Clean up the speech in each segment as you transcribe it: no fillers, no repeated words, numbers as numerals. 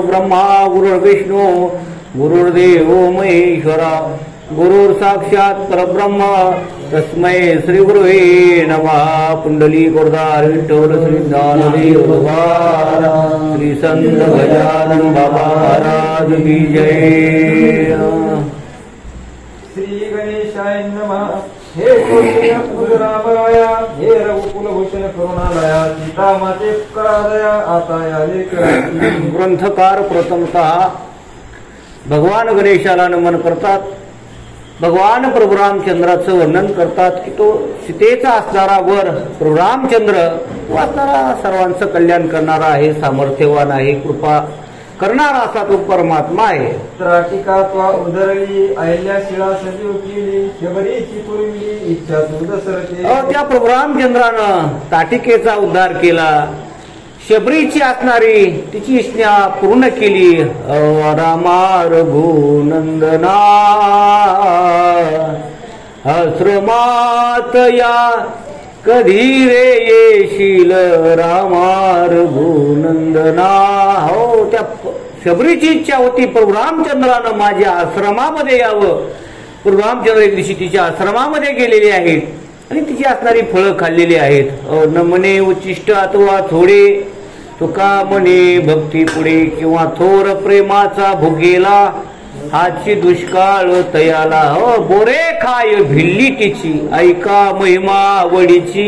ब्रह्मा गुरुर्विष्णू गुरुर्देव महेश्वरा गुरुर साक्षात परब्रह्म तस्मै श्री गुरुवे नमः। पुंडली गोरदार विठ्ठल श्री ज्ञानदेव भगवान श्री संत गजानन बाबा महाराज की जय। श्री गणेशाय नमः। हे कुलरामराय हे रघुकुलभूषण करुणालय सीतामाते करादया आता याले ग्रंथकार प्रथमतः भगवान गणेशाला नमन करतात। भगवान प्रभू रामचंद्राचं वर्णन करतात की तो सीतेचा असणारा वर प्रभू रामचंद्र तो असणारा सर्वांचं कल्याण करणारा आहे, सामर्थ्यवान आहे, कृपा करणारा असा तो परमात्मा आहे। त्राटिका त्वा उदरली अहिल्या शिळा सजीव केली शबरीची पुरविली इच्छा तू दसरथे। त्या प्रभू रामचंद्रानं ताटिकेचा उद्धार केला, शबरीची असणारी तिची इच्छा पूर्ण केली। रामा रघुनंदना आश्रमात या कधी रे येशील रामा रघुनंदना। हो त्या शबरीची इच्छा होती प्रभू रामचंद्रानं माझ्या आश्रमामध्ये यावं। प्रभू रामचंद्र एक दिवशी तिच्या आश्रमामध्ये गेलेले आहेत आणि तिची असणारी फळं खाल्लेली आहेत। न म्हणे उच्चिष्ट अथवा थोडे तुका म्हणे भक्ती पुढे किंवा थोर प्रेमाचा भुगेला हाची दुष्काळ तयाला। हो बोरे खाय भिल्ली तिची ऐका महिमा आवडीची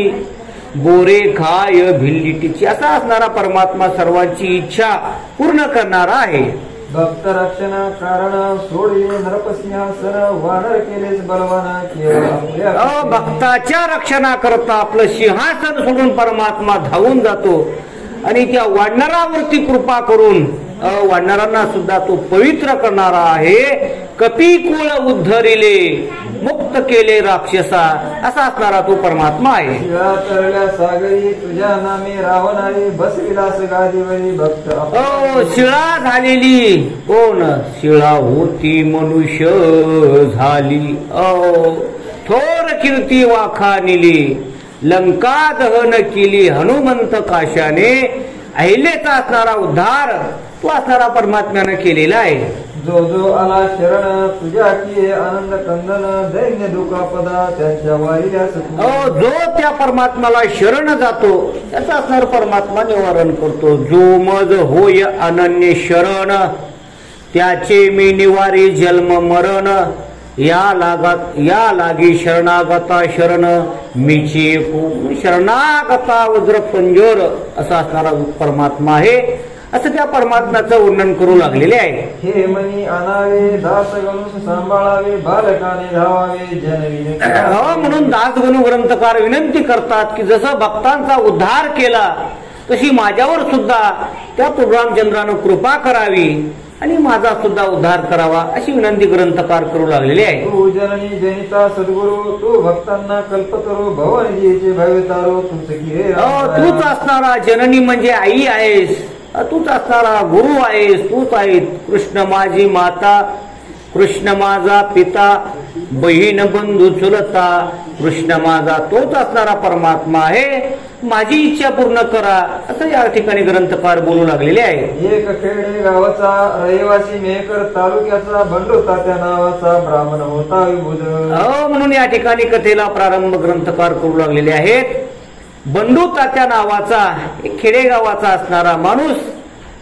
बोरे खाय भिल्ली तिची असा असणारा परमात्मा सर्वांची इच्छा पूर्ण करणारा आहे। भक्त रक्षण कारण सोडले नरपसिंहासन वानर केलेच बलवान केवळ भक्ताच्या रक्षणाकरता आपलं सिंहासन सोडून परमात्मा धावून जातो आणि त्या वानरावरती कृपा करून वानरांना सुद्धा तो पवित्र करणारा आहे। कपिकुळ उद्धरिले मुक्त केले राक्षसा असा असणारा तो परमात्मा आहे। शिळा तरल्या सागरी तुझ्या नामे रावणारे बसविलास गादीवरी भक्त। शिळा झालेली कोण शिळा होती मनुष्य झाली। थोर कीर्ती वाखानिली लंका दहन केली हनुमंत काशाने। अहिलेचा असणारा उद्धार तो असणारा परमात्म्याने केलेला आहे। जो जो आला शरण तुझ्या की आनंद कंदन दैन्य दुखापदा त्यांच्या वाहिल्यास। जो त्या परमात्म्याला शरण जातो त्याचा असणारा परमात्मा निवारण करतो। जो मज होय अनन्य शरण त्याचे मी निवारी जन्म मरण। या लागी शरणागता शरण मीची शरणागता वज्र पंजोर असा असणारा परमात्मा आहे असं त्या परमात्म्याचं वर्णन करू लागलेले आहे। हे मनी आणावे दास गणूस सांभाळावे बालकाने धावावे जनविनंती। म्हणून दास गणू ग्रंथकार विनंती करतात की जसं भक्तांचा उद्धार केला तशी माझ्यावर सुद्धा त्या प्रभू रामचंद्रानं कृपा करावी आणि माझा सुद्धा उद्धार करावा अशी विनंती ग्रंथकार करू लागलेली आहे। तू जननी जनिता सद्गुरु तू भक्तांना कल्पतरू भवनिधीचे भवितारो तूच की रे। तूच असणारा जननी म्हणजे आई आहेस, तूच असणारा गुरु आहेस, तूच आहेस कृष्ण माझी माता, कृष्ण माझा पिता, बहीण बंधू चुलता, कृष्ण माझा तोच असणारा परमात्मा आहे। माझी इच्छा पूर्ण करा असं या ठिकाणी ग्रंथकार बोलू लागलेले आहे। एक खेडे गावाचा रहिवासी मेहकर तालुक्याचा बंडू तात्या नावाचा ब्राह्मण होता विबुध। म्हणून या ठिकाणी कथेला प्रारंभ ग्रंथकार करू लागलेले आहेत। बंडू तात्या नावाचा एक खेडेगावाचा असणारा माणूस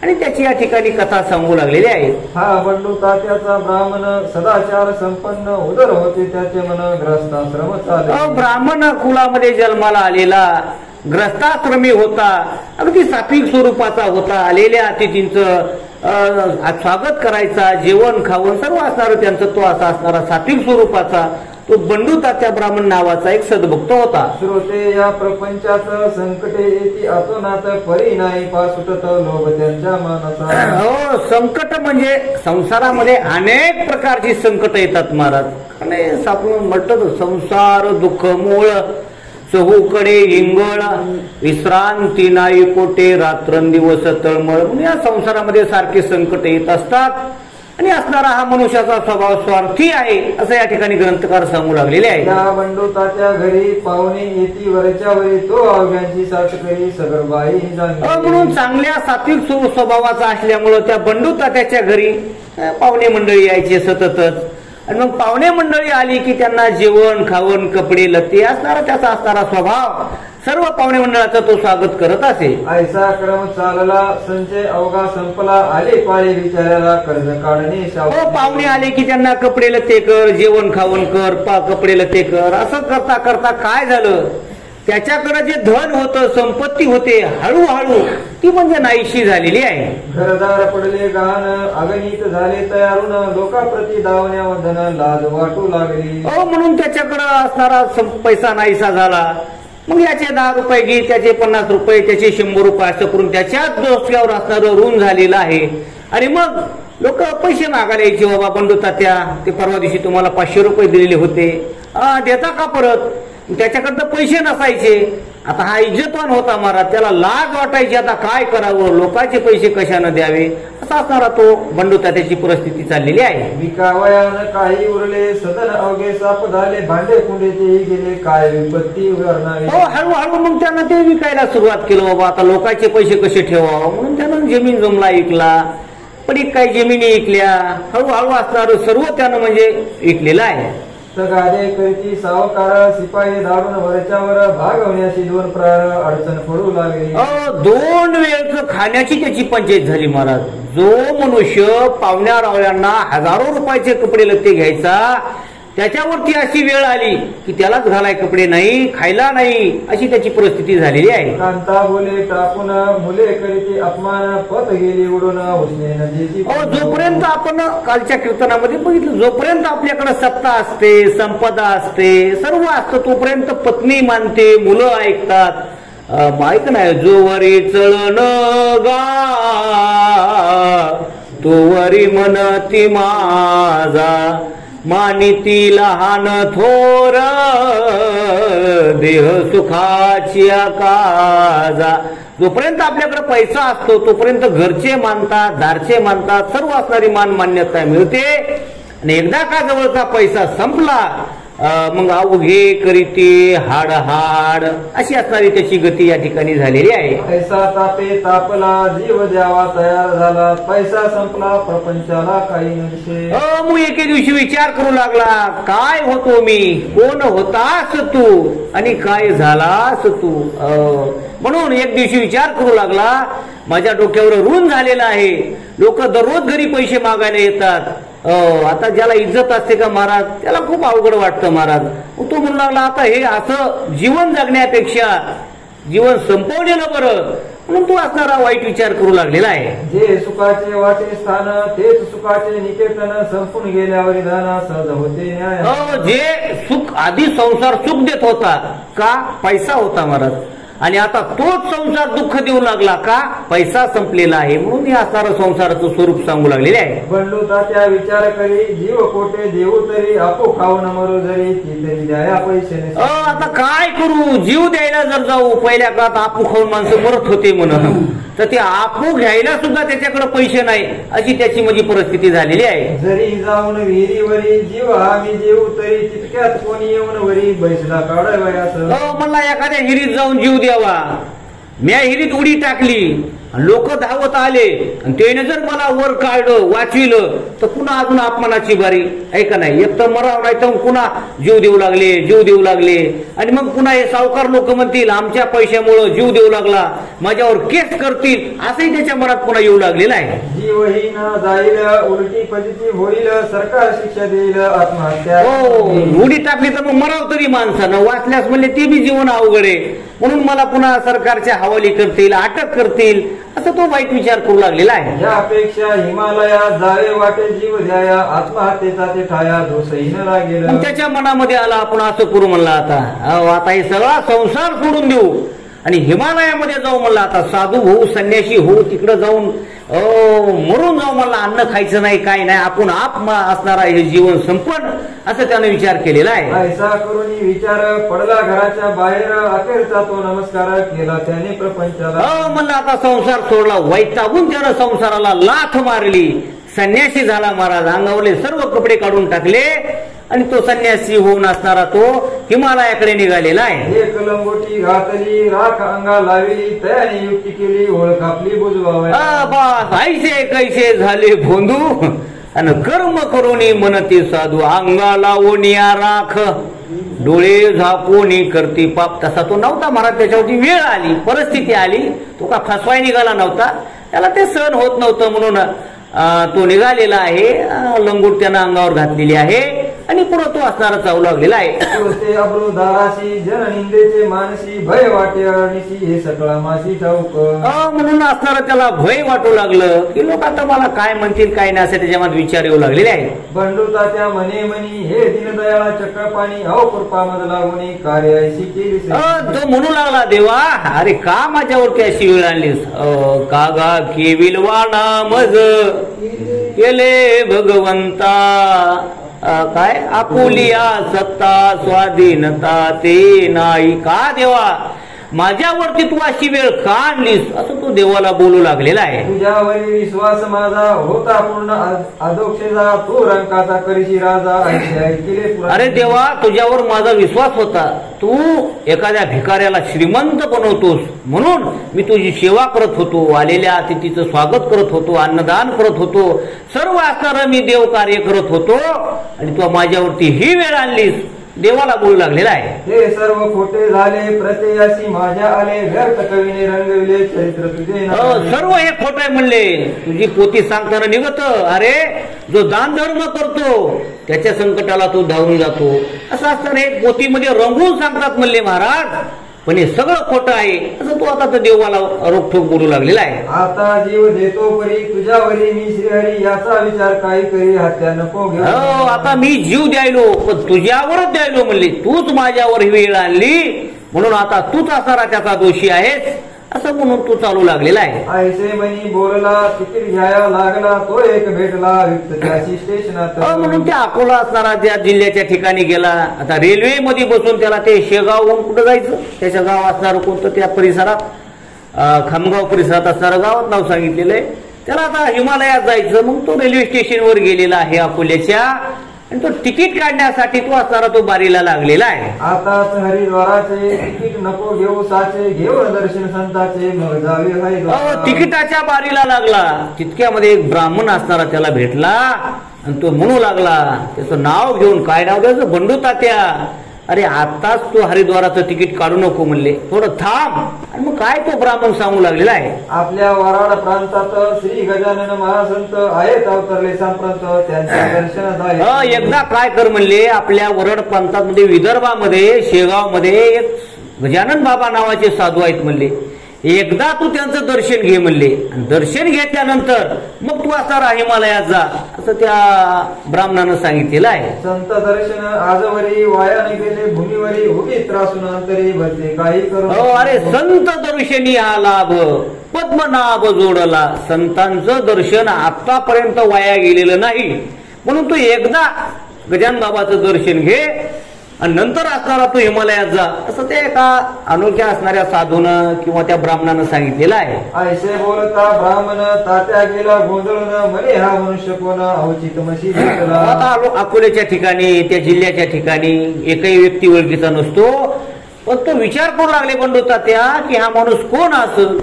आणि त्याची या ठिकाणी कथा सांगू लागलेली आहे। हा बंडू तात्याचा ब्राह्मण सदाचार संपन्न उदर होते त्याचे मन ग्रस्ताश्रम चाले। ब्राह्मण कुलामध्ये जन्माला आलेला ग्रस्ताश्रमी होता, अगदी सात्विक स्वरूपाचा होता। आलेल्या अतिथींचं स्वागत करायचा, जेवण खावण सर्व असणारं त्यांचं तो असा असणारा सात्विक स्वरूपाचा तो बंडू तात्या ब्राह्मण नावाचा एक सद्भक्त होता। श्रोते या प्रपंचात संकटे येती अतोनात परी नाही पासुटत लोभ त्यांच्या मनाचा। संकट म्हणजे संसारामध्ये अनेक प्रकारची संकट येतात महाराज। आणि आपण म्हटलं संसार दुःख मूळ चहूकडे इंगळ विश्रांती नाही कोटे रात्रंदिवस तळमळ। या संसारामध्ये सारखे संकट येत असतात आणि असणारा हा मनुष्याचा स्वभाव स्वार्थी आहे असं या ठिकाणी ग्रंथकार सांगू लागलेले आहे. त्या बंडोताच्या घरी पाहुणे येती वरच्या वरी तो अवघ्यांची साथ करी सगळबाई म्हणून चांगल्या सात्विक स्वभावाचा असल्यामुळं त्या बंडोताच्या घरी पाहुणे मंडळी यायचे सततच. आणि मग पाहुणे मंडळी आली की त्यांना जेवण खावण कपडे लत्ते असणारा त्याचा असणारा स्वभाव सर्व पाहुणे मंडळाचं तो स्वागत करत असे. ऐसा क्रम चालला संचय अवघा संपला आले पाळे विचाराला कर्ज काढणे पाहुणे आले की त्यांना कपडे लत्ते कर जेवण खावण कर कपडे लत्ते कर असं करता करता काय झालं त्याच्याकडे जे धन होतं संपत्ती होते हळूहळू ती म्हणजे नाहीशी झालेली आहे. घरदार पडले गहाण अगणित झाले तयारून लोकाप्रती धावण्यामधन लाज वाटू लागली. म्हणून त्याच्याकडे असणारा पैसा नाहीसा झाला. मग याचे 10 रुपये घे त्याचे 50 रुपये त्याचे 100 रुपये असं करून त्याच्याच डोक्यावर असणारं ऋण झालेलं आहे. आणि मग लोक पैसे मागायला यायचे बाबा बंडोतात्या ते परवा दिवशी तुम्हाला 500 रुपये दिलेले होते देता का परत. त्याच्याकडे पैसे नसायचे. आता हा इज्जतवान होता महाराज त्याला लाज वाटायची आता काय करावं लोकांचे पैसे कशाने द्यावे असा असणारा तो बंडोतात्याची परिस्थिती चाललेली आहे. विकावयान काही उरले सदन अवघे साप झाले भांडे कुंडेचे गेले काय विपत्ती हळूहळू मग त्यानं ते विकायला सुरुवात केलं बाबा आता लोकांचे पैसे कसे ठेवावं म्हणून त्यानं जमीन जमला ऐकला पडीक काही जमिनी ऐकल्या हळूहळू असणार सर्व त्यानं म्हणजे ऐकलेलं आहे. गादे करीती सावकार शिपाई धाडून वरच्यावर भागवण्याची 2 प्रहार अडचण पडू लागली. 2 वेळच खाण्याची त्याची पंचायत झाली महाराज. जो मनुष्य पाहुण्या रावळ्यांना हजारो रुपयाचे कपडे लत्ते घ्यायचा त्याच्यावरती अशी वेळ आली की त्यालाच घालाय कपडे नाही खायला नाही अशी त्याची परिस्थिती झालेली आहे. कांता बोले टाकून मुले करीती अपमान पत गेली उडून उसने नदीची. जोपर्यंत आपण कालच्या कीर्तनामध्ये बघितलं जोपर्यंत आपल्याकडे सत्ता असते संपदा असते सर्व असतं तोपर्यंत पत्नी मानते मुलं ऐकतात माहित नाही जोवरी चळण गा तोवरी मनती माझा मानिती लहान थोर देह सुखाची काजा. जोपर्यंत आपल्याकडे पैसा असतो तोपर्यंत घरचे मानतात दारचे मानतात सर्व असणारी मान मान्यता मिळते. आणि एकदा का जवळचा पैसा संपला मग अवघे करीते हाड हाड अशी असणारी त्याची गती या ठिकाणी झालेली आहे. पैसा तापे तापला जीव द्यावा तयार झाला पैसा संपला प्रपंचाला काही नसे. मग एके दिवशी विचार करू लागला काय होतो मी कोण होतास तू आणि काय झालास तू. म्हणून एक दिवशी विचार करू लागला माझ्या डोक्यावर ऋण झालेलं आहे लोक दररोज घरी पैसे मागायला येतात. आता ज्याला इज्जत असते का महाराज त्याला खूप अवघड वाटतं महाराज. तो म्हणू लागला आता हे असं जीवन जगण्यापेक्षा जीवन संपवलेलं बरं म्हणून तो असणारा वाईट विचार करू लागलेला आहे. जे सुखाचे वाटे स्थान तेच सुखाचे निकेतन संपून गेल्यावर धन सहज होते न्याय. जे सुख आधी संसार सुख देत होता का पैसा होता महाराज आणि आता तोच संसार दुःख देऊ लागला का पैसा संपलेला आहे म्हणून हे असणारं संसाराचं स्वरूप सांगू लागलेले आहे. बंडोतात्या विचार करी जीव कोटे देऊ तरी आपो खाऊन मरू जरी ती तरी द्या पैसे. आता काय करू जीव द्यायला जर जाऊ पहिल्या काळात आपू खाऊन माणसं मरत होते म्हणून तर ते आपू घ्यायला सुद्धा त्याच्याकडे पैसे नाही अशी त्याची माझी परिस्थिती झालेली आहे. जरी जाऊन विहिरीवरी जीव आम्ही जेऊ तरी तितक्यात कोणी येऊन वरी बैसला काढावयास. मला एखाद्या हिरीत जाऊन जीव द्यावा म्या हिरीत उडी टाकली लोक धावत आले आणि त्याने जर मला वर काढलं वाचविलं तर पुन्हा अजून अपमानाची बारी आहे का नाही. एक तर मराव नाही तर पुन्हा जीव देऊ लागले आणि मग पुन्हा हे सावकार लोक म्हणतील आमच्या पैशामुळे जीव देऊ लागला माझ्यावर केस करतील असंही त्याच्या मनात पुन्हा येऊ लागलेलं आहे. जीवही न जाईल उलटी पद्धती होईल सरकार शिक्षा देईल आत्महत्या. उडी टाकली तर मग मराव तरी माणसानं वाचल्यास म्हणले ते बी जीवन अवघड आहे म्हणून मला पुन्हा सरकारच्या हवाली करतील अटक करतील असं तो वाईट विचार करू लागलेला आहे. यापेक्षा हिमालया जावे वाटे जीव द्याया आत्महत्येचा ते ठाया दोषही न लागेल. त्याच्या मनामध्ये आला आपण असं करू म्हणला आता हे सगळा संसार सोडून देऊ आणि हिमालयामध्ये जाऊ म्हणला आता साधू होऊ संन्यासी होऊ तिकडे जाऊन मरून जाऊ म्हणला अन्न खायचं नाही काय नाही आपण आप असणारा हे जीवन संपण असं त्याने विचार केलेला आहे. ऐसा करून विचार पडला घराच्या बाहेर अखेरचा तो नमस्कार केला त्याने प्रपंचाला. संन्यासी झाला महाराज. अंगावरले सर्व कपडे काढून टाकले आणि तो संन्यासी होऊन असणारा तो हिमालयाकडे निघालेला आहे. एक लंगोटी घातली राख अंगा लावली त्याने युक्ती केली ओळख आपली बुजवावी. बस ऐसे कैसे झाले भोंदू आणि कर्म करोनी म्हणती साधू. अंगाला ओनिया राख डोळे झाकोनी करती पाप. तसा तो नव्हता महाराज. त्याच्यावरती वेळ आली परिस्थिती आली. तो का फसवाय निघाला नव्हता. त्याला ते सहन होत नव्हतं म्हणून तो निघालेला आहे. लंगोट त्यानं अंगावर घातलेली आहे आणि पुढे तो असणारा चावू लागलेला आहे. ते अब्रुदाराशी जननिंदेचे मानसी भय वाटे अरणीशी हे सकळा मासी ठाऊक. म्हणून असणारा त्याला भय वाटू लागलं की लोक आता मला काय म्हणतील काय नाही असे त्याच्यामध्ये विचार येऊ लागलेले आहे. बंडूता त्या मने मनी हे दीनदयाळा चक्र पाणी अहो कृपा मधला मुनी कार्य ऐशी केली. तो म्हणू लागला देवा अरे का माझ्यावरती अशी वेळ आणलीस. कागा केविलवाणा मज केले भगवंता. काय आपुलिया सत्ता स्वाधीनता ते नाही. का देवा माझ्यावरती तू अशी वेळ का आणलीस असं तो देवाला बोलू लागलेला आहे. तुझ्यावरील विश्वास माझा होता पूर्ण अधोक्षेचा तू रंकाचा करीशी राजा. अरे देवा तुझ्यावर माझा विश्वास होता. तू एखाद्या भिकाऱ्याला श्रीमंत बनवतोस म्हणून मी तुझी सेवा करत होतो. आलेल्या अतिथीचं स्वागत करत होतो. अन्नदान करत होतो. सर्व असणारं मी देव कार्य करत होतो आणि तू माझ्यावरती ही वेळ आणलीस. देवाला बोलू लागलेला आहे. हे सर्व खोटे झाले प्रत्ययाशी माझ्या आले व्यर्थ कवीने रंगविले चरित्र तुझे. सर्व हे खोट आहे म्हणले. तुझी पोती सांगताना निघत अरे जो दान धर्म करतो त्याच्या संकटाला तो धावून जातो असं असताना हे पोतीमध्ये रंगून सांगतात म्हणले महाराज. पण हे सगळं खोटं आहे असं तो आता तर देवाला रोखोक बोलू लागलेला आहे. आता जीव देतो परी तुझ्यावरी मी श्रीहरी याचा विचार काही करी हत्या नको घेऊ. आता मी जीव द्यायलो पण तुझ्यावरच द्यायलो म्हणले. तूच माझ्यावर ही वेळ आणली म्हणून आता तूच असणारा त्याचा दोषी आहेस असं म्हणून तो चालू लागलेला आहे. ऐसे म्हणी बोलला तिकीट घ्यायला लागला तो एक भेटला युक्त त्याशी स्टेशनात. म्हणून त्या अकोला असणारा त्या जिल्ह्याच्या ठिकाणी गेला. आता रेल्वे मध्ये बसून त्याला ते शेगावहून कुठं जायचं. त्याच्या गाव असणारं कोणतं त्या परिसरात खामगाव परिसरात असणारं गावात नाव सांगितलेलं आहे. त्याला आता हिमालयात जायचं. मग तो रेल्वे स्टेशनवर गेलेला आहे अकोल्याच्या आणि तो तिकीट काढण्यासाठी तो असणारा तो बारीला लागलेला आहे. आताच हरिद्वाराचे तिकीट नको घेऊ साचे घेऊन दर्शन संताचे मग जावे हरिद्वार. तिकिटाच्या बारीला लागला तितक्यामध्ये एक ब्राह्मण असणारा त्याला भेटला आणि तो म्हणू लागला त्याचं नाव घेऊन. काय नाव द्यायचं. बंडू तात्या. अरे आताच तू हरिद्वाराचं तिकीट काढू नको म्हणले. थोडं थांब. आणि मग काय तो ब्राह्मण सांगू लागलेला आहे. आपल्या वराड प्रांतात श्री गजानन महासंत आहेत अवतरले संप्रंत त्यांच्या दर्शनात एकदा काय कर म्हणले. आपल्या वरड प्रांतात म्हणजे विदर्भामध्ये शेगाव मध्ये एक गजानन बाबा नावाचे साधू आहेत म्हणले. एकदा तू त्यांचं दर्शन घे म्हणले. आणि दर्शन घेतल्यानंतर मग तू असणारा हिमालयात जा असं त्या ब्राह्मणानं सांगितलेलं आहे. संत दर्शन आजवरी वायाने गेले भूमीवरी उभी त्रासून अंतरी बसले काही करू. अरे संत दर्शनी हा लाभ पद्मनाभ जोडला. संतांचं दर्शन आतापर्यंत वाया गेलेलं नाही म्हणून तू एकदा गजानन बाबाचं दर्शन घे आणि नंतर असणारा तू हिमालयात जा असं ते एका अनोख्या असणाऱ्या साधूनं किंवा त्या ब्राह्मणानं सांगितलेलं आहे. ऐसे बोलता ब्राह्मण तात्या गेला गोंधळून म्हणे हा मनुष्य कोण अवचित मशी. आता अकोल्याच्या ठिकाणी त्या जिल्ह्याच्या ठिकाणी एकही व्यक्ती ओळखीचा नसतो. पण तो विचार करू लागले बंडू तात्या की हा माणूस कोण असेल.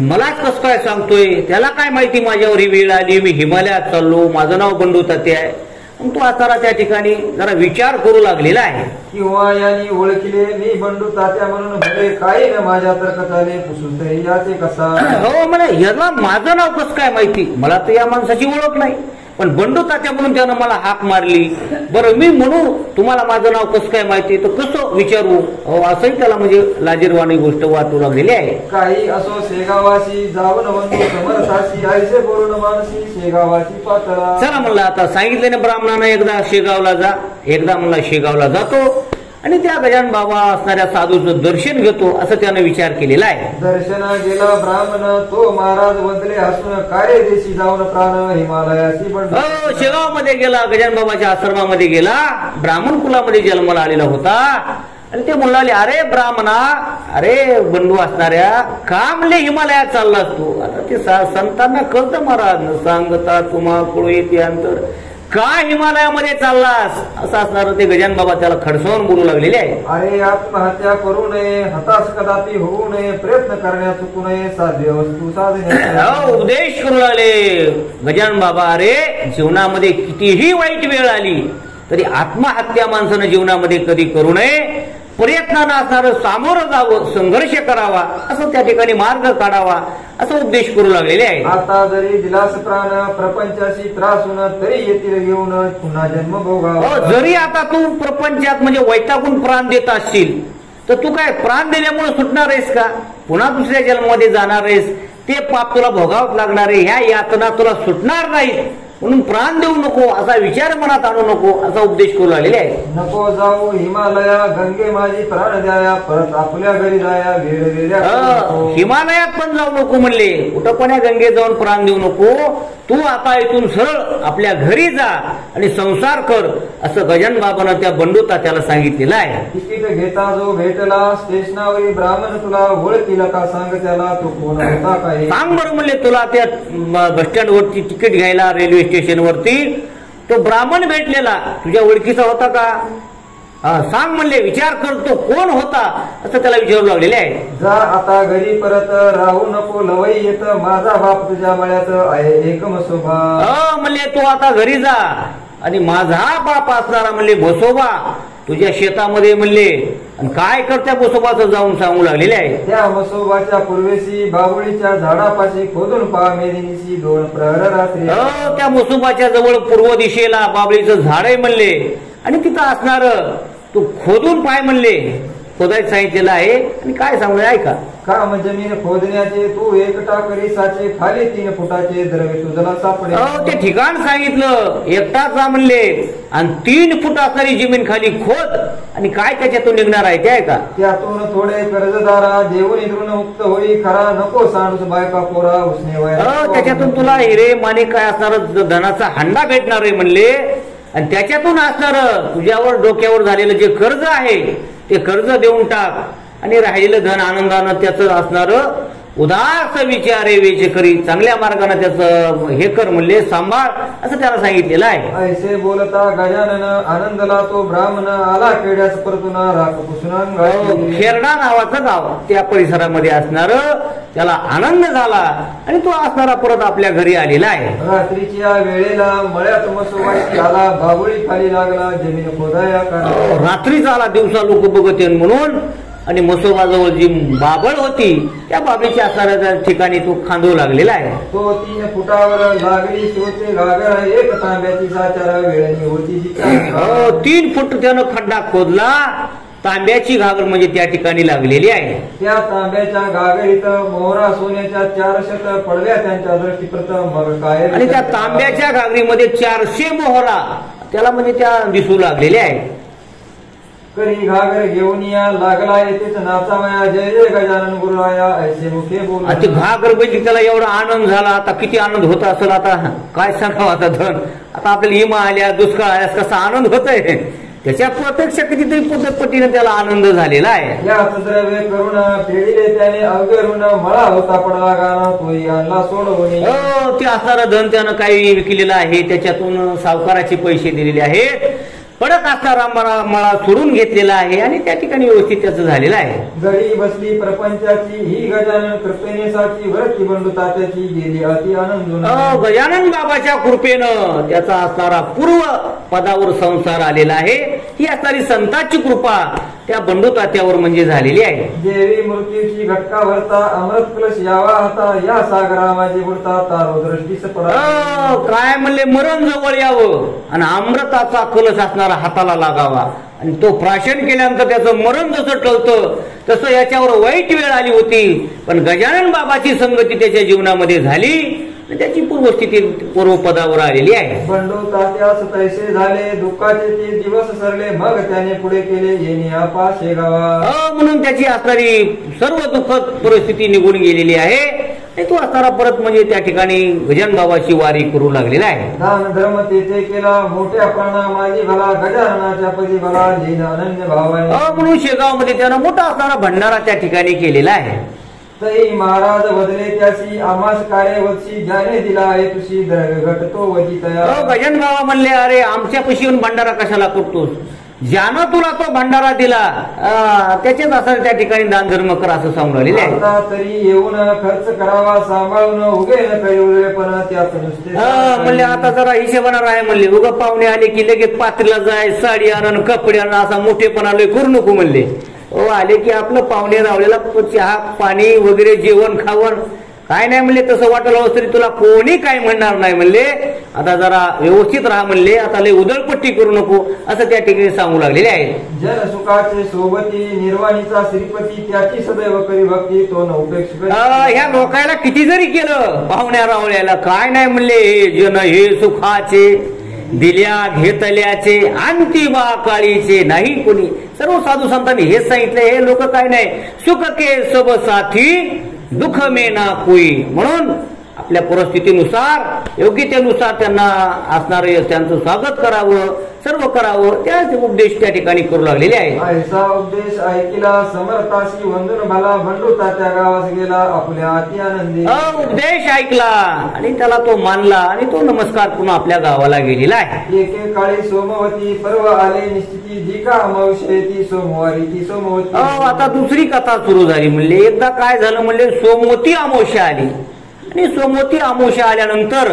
मलाच कसं काय सांगतोय. त्याला काय माहिती माझ्यावर ही वेळ आली. मी हिमालयात चाललो. माझं नाव बंडू तात्या आहे. तो आता त्या ठिकाणी जरा विचार करू लागलेला आहे. किंवा यांनी ओळखले मी बंडू तात्या म्हणून भले काही न माझ्या तर्क झाले पुसून तरी याचे कसा. हो म्हणे याला माझं नाव कसं काय माहिती. मला तर या माणसाची ओळख नाही पण बंडू तात्या म्हणून त्यानं मला हाक मारली. बरं मी म्हणू तुम्हाला माझं नाव कसं काय माहिती तर कसं विचारू. असंही त्याला म्हणजे लाजीरवाणी गोष्ट वाटू लागलेली आहे. काही असो शेगावाशी जाऊन बंधू समर्थाशी ऐसे बोलून मानसी शेगावाची पातळा. चला म्हणलं आता सांगितले ना ब्राह्मणानं एकदा शेगावला जा. एकदा म्हणला शेगावला जातो आणि त्या गजानन बाबा असणाऱ्या साधूचं दर्शन घेतो असं त्यानं विचार केलेला आहे. दर्शना गेला ब्राह्मण तो महाराज बदले हसून कार्य देशी जाऊन प्राण हिमालयाची. शेगाव मध्ये गेला. गजानन बाबाच्या आश्रमामध्ये गेला. ब्राह्मण कुलामध्ये जन्माला आलेला होता आणि ते म्हणाले, अरे ब्राह्मणा, अरे बंधू असणाऱ्या, का म्हणले हिमालयात चाललास तू? आता ते संतांना कळतं महाराज, न सांगता तुम्हा कुळ येते अंतर, का हिमालयामध्ये चाललास असं असणार. ते गजानन बाबा त्याला खडसावून बोलू लागलेले आहे. अरे आत्महत्या करू नये, हताश कदापि होऊ नये, प्रयत्न करण्यात चुकू नये, साध्य वस्तू साधने. उपदेश करू लागले गजानन बाबा. अरे जीवनामध्ये कितीही वाईट वेळ आली तरी आत्महत्या माणसानं जीवनामध्ये कधी करू नये, प्रयत्नानं असणारं सामोरं जावं, संघर्ष करावा, असं त्या ठिकाणी मार्ग काढावा, असं उपदेश करू लागलेले आहे. आता जरी दिलास प्राण, प्रपंचाशी त्रासून, तरी येतील घेऊन पुन्हा जन्म भोगावा. जरी आता तू प्रपंचात म्हणजे वैतागून प्राण देत असशील तर तू काय प्राण दिल्यामुळे सुटणार आहेस का? पुन्हा दुसऱ्या जन्मामध्ये जाणार आहेस, ते पाप तुला भोगावंच लागणार आहे. ह्या यातना तुला सुटणार नाहीत, म्हणून प्राण देऊ नको, असा विचार मनात आणू नको, असा उपदेश करू लागलेला आहे. नको जाऊ हिमालया, गंगे माझी प्राण द्याया, परत आपल्या घरी जाया, वेळवेळ्या. हिमालयात पण जाऊ नको म्हणले, कुठं पण या गंगे जाऊन प्राण देऊ नको, तू आता इथून सरळ आपल्या घरी जा आणि संसार कर, असं गजानन बाबांना त्या बंडूता त्याला सांगितलेलं आहे. तिकीट घेता जो भेटला, स्टेशनावरी ब्राह्मण तुला ओळखीला का, सांग त्याला तो कोण होता काय. सांग बरं म्हणले, तुला त्या बस स्टँड वरती तिकीट घ्यायला रेल्वे स्टेशन वरती तो ब्राह्मण भेटलेला तुझ्या ओळखीचा होता का? सांग म्हणले, विचार करतो कोण होता, असं त्याला विचारू लागलेले आहे. जा आता घरी परत, राहू नको लवई येत, माझा बाप तुझ्या मळ्यात आहे एक मसोबा. म्हणले तू आता घरी जा आणि माझा बाप असणारा म्हणले म्हसोबा तुझ्या शेतामध्ये म्हणले, आणि काय करत्या म्हसोबाचं जाऊन सांगू लागलेले आहे. त्या म्हसोबाच्या पूर्वेशी बाबुळीच्या झाडापाशी खोदून पहा मेदिनीशी, 2 प्रहर रात्री. त्या म्हसोबाच्या जवळ पूर्व दिशेला बाबळीचं झाड आहे म्हणले, आणि तिथं असणार तू खोदून पाय म्हणले, खोदायचं सांगितलेलं आहे. आणि काय सांगू ऐका, काम जमीन खोदण्याचे तू एकटा करीसाचे, खाली 3 फुटाचे द्रव्य तुझला सापडे. ते ठिकाण सांगितलं, एकटाच जा म्हणले, आणि 3 फूट असणारी जमीन खाली खोद, आणि काय त्याच्यातून निघणार आहे ते ऐका. त्यातून थोडे कर्जदारा, जेवण इकडून मुक्त होई, खरा नको सांडूस बायका पोरा उसने वया. त्याच्यातून तुला हिरे माणिक काय असणार धनाचा हंडा भेटणार आहे म्हणले, आणि त्याच्यातून असणार तुझ्यावर डोक्यावर झालेलं जे कर्ज आहे ते कर्ज देऊन टाक, आणि राहिलेलं धन आनंदानं त्याचं असणार उदास विचारे वेचे करी, चांगल्या मार्गाने त्याचं हे कर म्हणले, सांभाळ, असं त्याला सांगितलेलं आहे. ऐसे बोलता गजानन आनंदला तो ब्राह्मण, आला खेड्यास परतून राख पुसुन. खेरडा नावाचं गाव त्या परिसरामध्ये असणार, त्याला आनंद झाला आणि तो असणारा परत आपल्या घरी आलेला आहे. रात्रीच्या वेळेला मळ्यात मसोबाशी आला, बाबुळी खाली लागला, जमीन खोदाया. रात्रीच आला, दिवसा लोक बघत म्हणून, आणि मसोबाजवळ जी बाबळ होती त्या बाबळीच्या असणाऱ्या ठिकाणी तो खांदू लागलेला आहे. तो 3 फुटावर लागली शोचे घागर, एक तांब्याची साचार वेळणी होती. 3 फूट त्यानं खड्डा खोदला, तांब्याची घागर म्हणजे त्या ठिकाणी लागलेली आहे. त्या तांब्याच्या घागरीत मोहरा सोन्याच्या 400 पडल्या त्यांच्या दृष्टीप्रथम. मग काय, आणि त्या तांब्याच्या घागरीमध्ये 400 मोहरा त्याला म्हणजे त्या दिसू लागलेल्या आहे. करी घागर घेऊन या लागला, येतेच नाचावया, जय जय गजानन गुरुराया, ऐसे मुखे बोल. आता घागर बघितली त्याला एवढा आनंद झाला, आता किती आनंद होता असेल, आता काय सांगावं. आता धन, आता आपल्याला हिमा आल्या, दुष्काळ आल्यास कसा आनंद होतोय, त्याच्या प्रत्यक्ष कितीतरी पद्धतीने त्याला आनंद झालेला आहे. या द्रव्य करून फेडिले त्याने अवघरून, मळा होता पडला गाणं, तोही आणला सोडवून. ते असणारं धन त्यानं काही विकलेलं आहे, त्याच्यातून सावकाराचे पैसे दिलेले आहेत, पडत असणारा मळा सोडून घेतलेला आहे, आणि त्या ठिकाणी व्यवस्थित त्याचं झालेलं आहे. गडी बसली प्रपंचाची, ही गजानन कृपेने साची, वरती बंडू तात्याची गेली अति आनंद. गजानन बाबाच्या कृपेनं त्याचा असणारा पूर्व पदावर संसार आलेला आहे. ही असणारी संतांची कृपा त्या बंडू तात्यावर म्हणजे झालेली आहे. देवी मृत्यूची घटका भरता, अमृत कलश यावा हाता, या सागरा माझे बुडता, तारो दृष्टीस पडा. काय म्हणले, मरण जवळ यावं आणि अमृताचा कलश असणारा हाताला लागावा, आणि तो प्राशन केल्यानंतर त्याचं मरण जसं टळतं तसं याच्यावर वाईट वेळ आली होती, पण गजानन बाबाची संगती त्याच्या जीवनामध्ये झाली, त्याची पूर्वस्थिती पूर्वपदावर आलेली आहे. बंडू तात्यास तैसे झाले, दुःखाचे ते दिवस सरले, मग त्याने पुढे केले येणे आपा शेगावा. म्हणून त्याची असणारी सर्व दुःखद परिस्थिती निघून गेलेली आहे, तो असणारा परत म्हणजे त्या ठिकाणी गजानन बाबाची वारी करू लागलेला आहे. दान धर्म तेथे केला मोठ्या प्राणा माझी भला गजाननाच्या पदी भला लीन अनन्य भावाने. म्हणून शेगावमध्ये त्यानं मोठा असणारा भंडारा त्या ठिकाणी केलेला आहे. तई महाराज बदले त्यासी आमास कार्य वत्सी ज्याने दिला आहे तुशी घट तो वजी तया. गजानन बाबा म्हणले अरे आमच्या पशी येऊन भंडारा कशाला करतोस, ज्यानं तुला तो भंडारा दिला त्याच्याच असं त्या ठिकाणी दान धर्म कर असं सांगून राहिलेले आहे. आता तरी येऊन खर्च करावा सांभाळून उगे न काही पण त्यात नुसते म्हणले आता जरा हिशेबानं आहे म्हणले. उगा पाहुणे आले की लगेच पात्रीला जाय साडी आणून कपडे आणून असा मोठेपणा लय करू नको म्हणले. आले की आपलं पाहुणे रावलेला चहा पाणी वगैरे जेवण खावण काय नाही म्हणले. तसं वाटलं तरी तुला कोणी काय म्हणणार नाही म्हणले. आता जरा व्यवस्थित राहा म्हणले. आता लय उधळपट्टी करू नको असं त्या ठिकाणी सांगू लागलेले आहे. जन सुखाचे सोबती निर्वाणीचा श्रीपती त्याची सदैव करी भक्ती तो न उपेक्ष. ह्या लोकायला किती जरी केलं पाहुण्या रावळ्याला काय नाही म्हणले. हे जन हे सुखाचे दिल्या घेतल्याचे अंती बा काळीचे नाही कोणी. सर्व साधू संतांनी हेच सांगितले. हे लोक काय नाही सुख के सब साथी दुःख में ना कोई. म्हणून आपल्या परिस्थितीनुसार योग्यतेनुसार त्यांना असणारे त्यांचं स्वागत करावं सर्व करावं त्याच उपदेश त्या ठिकाणी करू लागलेले आहे. ऐसा उपदेश ऐकिला समर्थाशी वंदन भला बंडूता त्या गावास गेला आपल्या अति आनंदी. उपदेश ऐकला आणि त्याला तो मानला आणि तो नमस्कार पुन्हा आपल्या गावाला गेलेला आहे. एके काळी सोमवती पर्व आले निश्चिती जी का अमावस्ये ती सोमवारी ती सोमवती. आता दुसरी कथा सुरू झाली म्हणले. एकदा काय झालं म्हणले सोमवती अमावस्या आली आणि सोमवती अमावस्या आल्यानंतर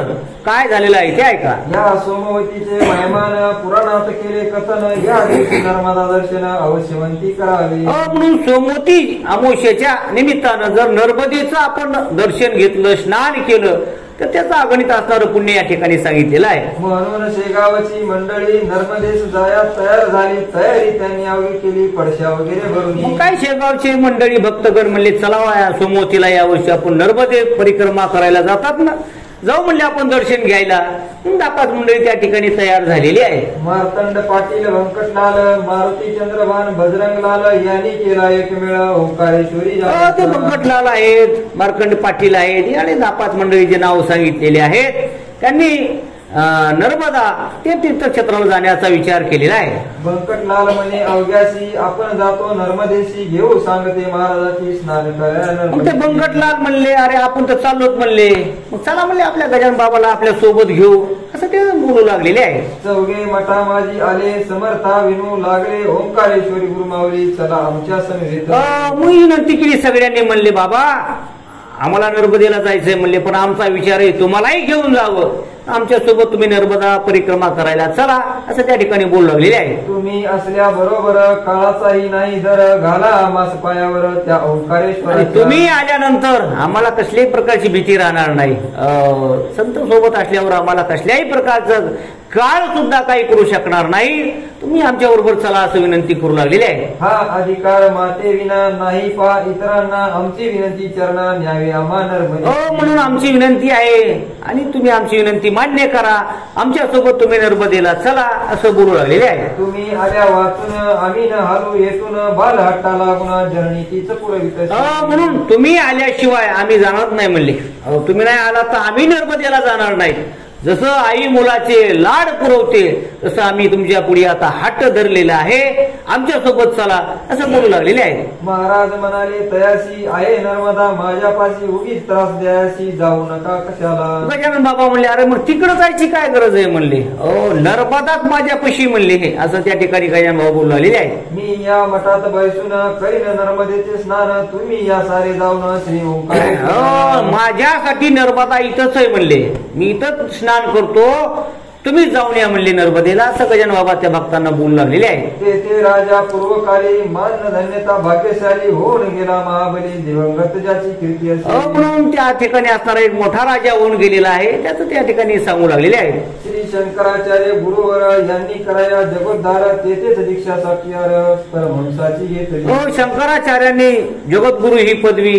काय झालेलं आहे ते ऐका. या सोमवतीचे महिमान पुराणात केले कथन या दिवशी नर्मदा दर्शन अवश्यवंती करावी. म्हणून सोमवती अमावस्येच्या निमित्तानं जर नर्मदेचं आपण दर्शन घेतलं स्नान केलं तर त्याचं अगणित असणारं पुण्य या ठिकाणी सांगितलेलं आहे. म्हणून शेगावची मंडळी नर्मदेस जाया तयार झाली. तयारी त्यांनी अवघी केली पडशा वगैरे भरून. काय शेगावची मंडळी भक्तगण म्हणले चला सोमवतीला यावर्षी आपण नर्मदे परिक्रमा करायला जातात ना जाऊ म्हणले आपण दर्शन घ्यायला. दापात मंडळी त्या ठिकाणी तयार झालेली आहे. मार्तंड पाटील व्यंकटलाल मारुती चंद्रभान बजरंगलाल यांनी केला एकमेळ ओंकारेश्वरी. ते व्यंकटलाल आहेत मार्कंड पाटील आहेत आणि दापात मंडळीचे नाव सांगितलेले आहेत. त्यांनी नर्मदा ते तीर्थक्षेत्राला जाण्याचा विचार केलेला आहे. व्यंकटलाल म्हणे अवघ्याशी आपण जातो नर्मदेशी घेऊ सांगते महाराजाची स्नान करा. मग ते व्यंकटलाल म्हणले अरे आपण तर चाललोच म्हणले. मग चला म्हणले आपल्या गजानन बाबाला आपल्या सोबत घेऊ असं ते बोलू लागलेले आहे. चौघे मठा माझी आले समर्था विनू लागले ओंकारेश्वरी गुरुमावली चला आमच्या समवेत. मी विनंती केली सगळ्यांनी म्हणले बाबा आम्हाला नर्मदेला जायचंय म्हणले पण आमचा विचार आहे तुम्हालाही घेऊन जावं आमच्या सोबत तुम्ही नर्मदा परिक्रमा करायला चला असं त्या ठिकाणी बोलू लागलेले आहे. तुम्ही असल्या बरोबर काळाचाही नाही दर घाला आम्हास पायावर त्या ओंकारेश्वर. तुम्ही आल्यानंतर आम्हाला कसल्याही प्रकारची भीती राहणार नाही. संत सोबत असल्यावर आम्हाला कसल्याही प्रकारचं काळ सुद्धा काही करू शकणार नाही. तुम्ही आमच्या बरोबर चला असं विनंती करू लागलेली आहे. हा अधिकार माते विना नाही पा इतरांना आमची विनंती चरणा न्यावी आम्हा नर्मदे. म्हणून आमची विनंती आहे आणि तुम्ही आमची विनंती मान्य करा. आमच्या सोबत तुम्ही नर्मदेला चला असं बोलू लागलेले आहे. तुम्ही आल्या वाचून आम्ही न हालू येथून बाल हट्टा लागून जननीतीच पुरवित. म्हणून तुम्ही आल्याशिवाय आम्ही जाणार नाही म्हणले. तुम्ही नाही आला तर आम्ही नर्मदेला जाणार नाही. जसं आई मुलाचे लाड पुरवते तसं आम्ही तुमच्या पुढे आता हट्ट धरलेला आहे आमच्या सोबत चला असं बोलू लागलेले आहे. महाराज म्हणाले तयाशी आहे नर्मदा माझ्यापाशी उगीच त्रास द्यायची जाऊ नका कशाला. गजानन बाबा म्हणले अरे मग तिकडं जायची काय गरज आहे म्हणले. नर्मदात माझ्यापाशी म्हणले हे असं त्या ठिकाणी गजानन बाबा बोलू लागलेले आहे. मी या मठात बैसून करीन नर्मदेचे स्नान तुम्ही या सारे जाऊन श्री ओंकार. माझ्यासाठी नर्मदा इथंच आहे म्हणले. मी इथंच स्नान करतो तुम्ही जाऊन या म्हणले नर्मदेला असं गजानन बाबा त्या भक्तांना बोलू लागलेले आहे. ते राजा पूर्वकाली मान धन्यता भाग्यशाली होऊन गेला महाबली दिवंगत ज्याची कीर्ती असते. म्हणून त्या ठिकाणी असणारा एक मोठा राजा होऊन गेलेला आहे त्याचं त्या ठिकाणी सांगू लागलेले आहे. श्री शंकराचार्य गुरुवर यांनी कराया जगोद्धार तेथेच दीक्षा साक्षीदार परमहंसाची घेतली. शंकराचार्यांनी जगद्गुरु ही पदवी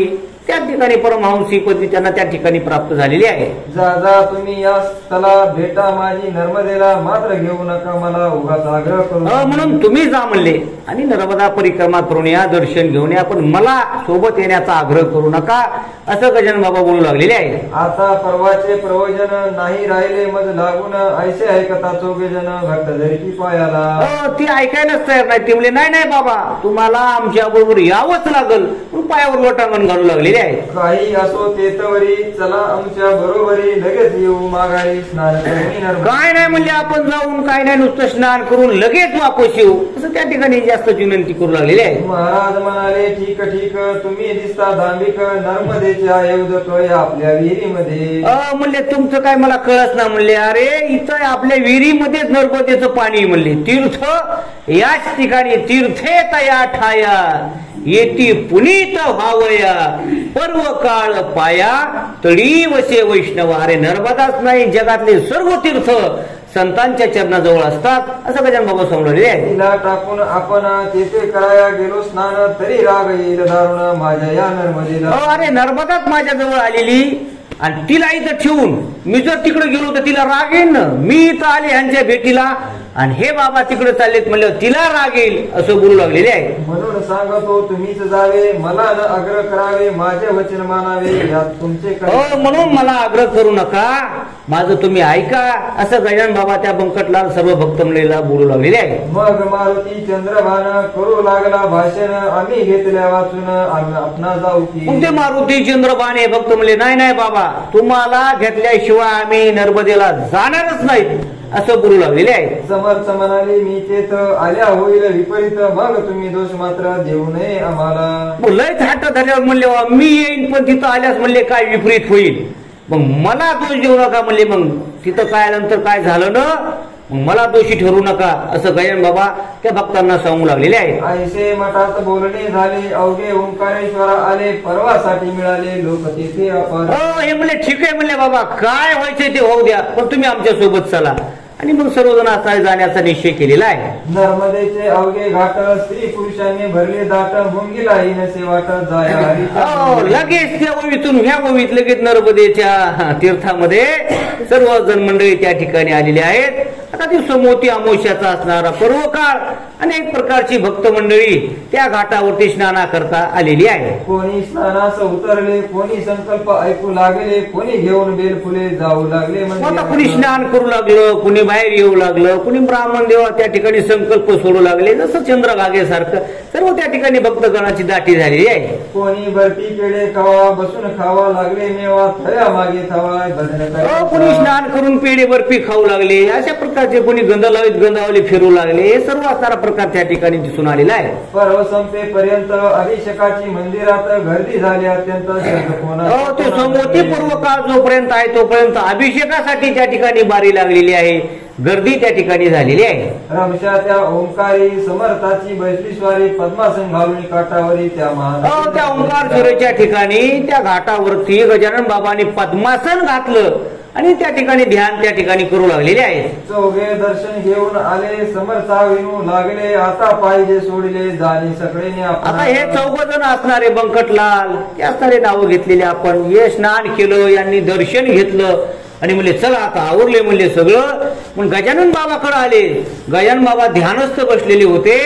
त्या ठिकाणी परमहंसी पदवी त्यांना त्या ठिकाणी प्राप्त झालेली आहे. जा जा तुम्ही या स्थळा भेटा माझी नर्मदेला, मात्र घेऊ नका मला उगाच आग्रह करू. म्हणून तुम्ही जा म्हणले आणि नर्मदा परिक्रमा करून या, दर्शन घेऊन या, पण मला सोबत येण्याचा आग्रह करू नका असं गजानन बाबा बोलू लागलेले आहे. आता परवाचे प्रयोजन नाही राहिले मज लागून, ऐसे ऐकता चौघे जण घट्ट धरी की पायाला. ती ऐकायलाच तयार नाही. ते म्हणले नाही नाही बाबा, तुम्हाला आमच्या बरोबर यावंच लागल. पायावर लोटांगण घालू लागलेले आहे. काही असो तेतवरी, चला आमच्या बरोबरी, लगेच येऊ माघारी स्नान करून. काय नाही म्हणले, आपण जाऊन काय नाही नुसतं स्नान करून लगेच वापस येऊ असं त्या ठिकाणी जास्त विनंती करू लागलेली आहे. महाराज म्हणाले ठीक ठीक, तुम्ही दिसता धांबिक, नर्मदेच्या आयोजक आपल्या विहिरीमध्ये. म्हणले तुमचं काय मला कळत ना. म्हणले अरे इथं आपल्या विहिरीमध्येच नर्मदेचं पाणी म्हणले. तीर्थ याच ठिकाणी, तीर्थे तया ठाया, येती पुनीत व्हावया, पर्व काळ पाया, तडी वसे वैष्णव. अरे नर्मदाच नाही, जगातले सर्व तीर्थ संतांच्या चरणाजवळ असतात असं गजानन बाबा सांगलेले आहे. तिला टाकून आपण तेथे कराया गेलो स्नान, तरी राग येईल दारुण माझ्या या नर्मदेला. अरे नर्मदाच माझ्या जवळ आलेली आणि तिला इथं ठेवून मी जर तिकडे गेलो तर तिला राग येईल ना. मी इथं आले ह्यांच्या भेटीला आणि हे बाबा तिकडे चाललेत म्हणलं तिला राग येईल असं बोलू लागलेले आहे. म्हणून सांगतो तुम्हीच जावे, मला न आग्रह करावे, माझे वचन मानावे, यात तुमचे म्हणून मला आग्रह करू नका, माझं तुम्ही ऐका असं गजानन बाबा त्या बंकटलाल सर्व भक्त मंडळीला बोलू लागलेले आहे. मग मारुती चंद्रभान करू लागला भाषण, आम्ही घेतल्या वाचून आपणा जाऊ की. ते मारुती चंद्रभान हे भक्त म्हणले नाही नाही बाबा, तुम्हाला घेतल्याशिवाय आम्ही नर्मदेला जाणारच नाही असं बोलू लागलेले आहे. समर्थ म्हणाले मी तेथ आल्या होईल विपरीत, मग तुम्ही दोष मात्र देऊ नये आम्हाला. लय थाट झाल्यावर म्हणले मी येईन पण तिथं आल्यास म्हणले काय विपरीत होईल, मग मला दोष देऊ नका म्हणले. मग तिथं काय नंतर काय झालं ना, मग मला दोषी ठरू नका असं गजानन बाबा त्या भक्तांना सांगू लागलेले आहेत. ऐसे मठात बोलणे झाले, अवघे ओंकारेश्वर आले, परवासाठी मिळाले लोक तेथे आपण. हे म्हणले ठीक आहे म्हणले बाबा, काय व्हायचे ते होऊ द्या, पण तुम्ही आमच्या सोबत चला. आणि मग सर्वजण आता जाण्याचा निश्चय केलेला आहे. नर्मदेचे अवघे घाट, स्त्री पुरुषांनी भरले दाट, मुंगीला नसे वाट जाया. लगेच त्या ओवीतून ह्या ओवीत लगेच नर्मदेच्या तीर्थामध्ये सर्वजण मंडळी त्या ठिकाणी आलेली आहेत. आता ती समोती अमावस्याचा असणारा पर्व काळ, अनेक प्रकारची भक्त मंडळी त्या घाटावरती स्नाना करता आलेली आहे. कोणी स्नानास उतरले, कोणी संकल्प ऐकू लागले, कोणी घेऊन बेल फुले जाऊ लागले. आता कुणी स्नान करू लागलं, कुणी बाहेर येऊ लागलं, कुणी ब्राह्मण देवा त्या ठिकाणी संकल्प सोडू लागले. जसं चंद्रभागेसारखं सर्व त्या ठिकाणी भक्तगणाची दाटी झालेली आहे. कोणी भरती केळे खावा, बसून खावा लागले मेवा, थळ्या मागे थावा भजन. कोणी स्नान करून पेढे बर्फी खाऊ लागले. अशा प्रकारचे कोणी गंधालावीत गंधावले फिरू लागले. हे सर्व असणारा प्रकार त्या ठिकाणी दिसून आलेला आहे. पर्व संपेपर्यंत अभिषेकाची मंदिरात गर्दी झाली अत्यंत. तो समोती पूर्व काळ जोपर्यंत आहे तोपर्यंत अभिषेकासाठी त्या ठिकाणी बारी लागलेली आहे, गर्दी त्या ठिकाणी झालेली आहे. रमशा त्या ओंकारी समर्थाची बैसली स्वारी, पद्मासन घालून काठावरी त्या त्या ओंकारेश्वराच्या ठिकाणी त्या घाटावरती गजानन बाबांनी पद्मासन घातलं आणि त्या ठिकाणी ध्यान त्या ठिकाणी करू लागलेले आहे. चौघे दर्शन घेऊन आले, समर्था विनू लागले, आता पाहिजे सोडले जाणे सगळे. आता हे चौघ जण असणारे बंकटलाल त्या असणारे नावं घेतलेले आपण. हे स्नान केलं, यांनी दर्शन घेतलं आणि म्हणले चला आता आवरले म्हणले सगळं. पण गजानन बाबाकडे आले. गजानन बाबा ध्यानस्थ बसलेले होते.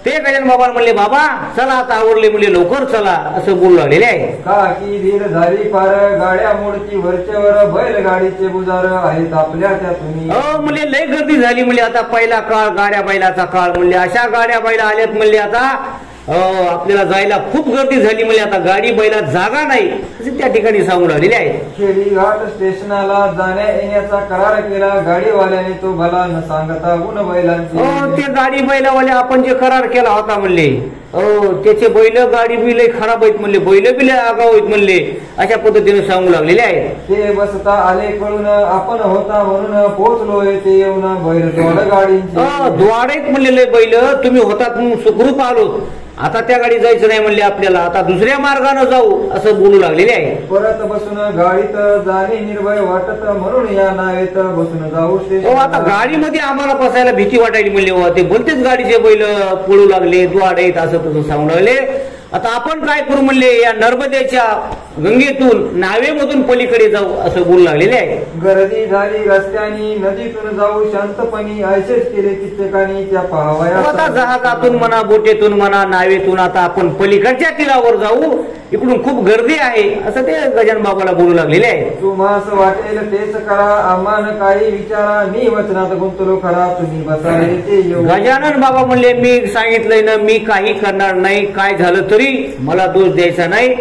ते गजानन बाबा म्हणले बाबा चला आता आवरले म्हणले लवकर चला असं बोलू लागलेले आहे. का की धीर झाली फार, गाड्या मोडची वरच्यावर, बैलगाडीचे बुजार आहेत आपल्या त्या तुम्ही. म्हणले लय गर्दी झाली म्हणले. आता पहिला काळ गाड्या बैलाचा काळ म्हणले. अशा गाड्या बैला आल्यात म्हणले. आता आपल्याला जायला खूप गर्दी झाली म्हणजे आता गाडी बैलात जागा नाही असे त्या ठिकाणी सांगू लागलेले आहे. खेडीघाट स्टेशनाला जाण्या येण्याचा करार केला गाडीवाल्याने, तो भला न सांगता उन बैलांचे. ते गाडी बैलावाले आपण जे करार केला होता म्हणले, त्याचे बैल गाडी बिल खराब आहेत म्हणले, बैल बिल आगाव आहेत म्हणले, अशा पद्धतीने सांगू लागलेले आहे. ते बसता आले कळून आपण होता म्हणून पोहोचलो ते येऊन बैल द्वाड गाडींचे. द्वाडेत म्हणलेले बैल तुम्ही होतात म्हणून सुखरूप आलो, आता त्या गाडी जायचं नाही म्हणले आपल्याला, आता दुसऱ्या मार्गाने जाऊ असं बोलू लागलेले आहे. परत बसून गाडीत जाणे निर्भय वाटत म्हणून या नावेत बसून जाऊ. आता गाडीमध्ये आम्हाला बसायला भीती वाटायची म्हणले. ते बोलतेच गाडीचे बैल पळू लागले, द्वाड आहेत असं तसं सांगू लागले. आता आपण काय करू म्हणले, या नर्मदेच्या गंगेतून नावेमधून पलीकडे जाऊ असं बोलू लागलेले आहे. गर्दी झाली रस्त्यानी नदीतून जाऊ शांतपणी ऐसेच केले कित्येकानी त्या पाहावया. आता जहाजातून म्हणा, बोटेतून म्हणा, नावेतून आता आपण पलीकडच्या तीरावर जाऊ, इकडून खूप गर्दी आहे असं ते गजानन बाबाला बोलू लागलेले आहे. तुम्हास वाटेल तेच करा, आम्हान काही विचारा, मी वचनात गुंतलो खरा, तुम्ही बसावे ते येऊ. गजानन बाबा म्हणले, मी सांगितलंय ना, मी काही करणार नाही, काय झालं तरी मला दोष द्यायचा नाही,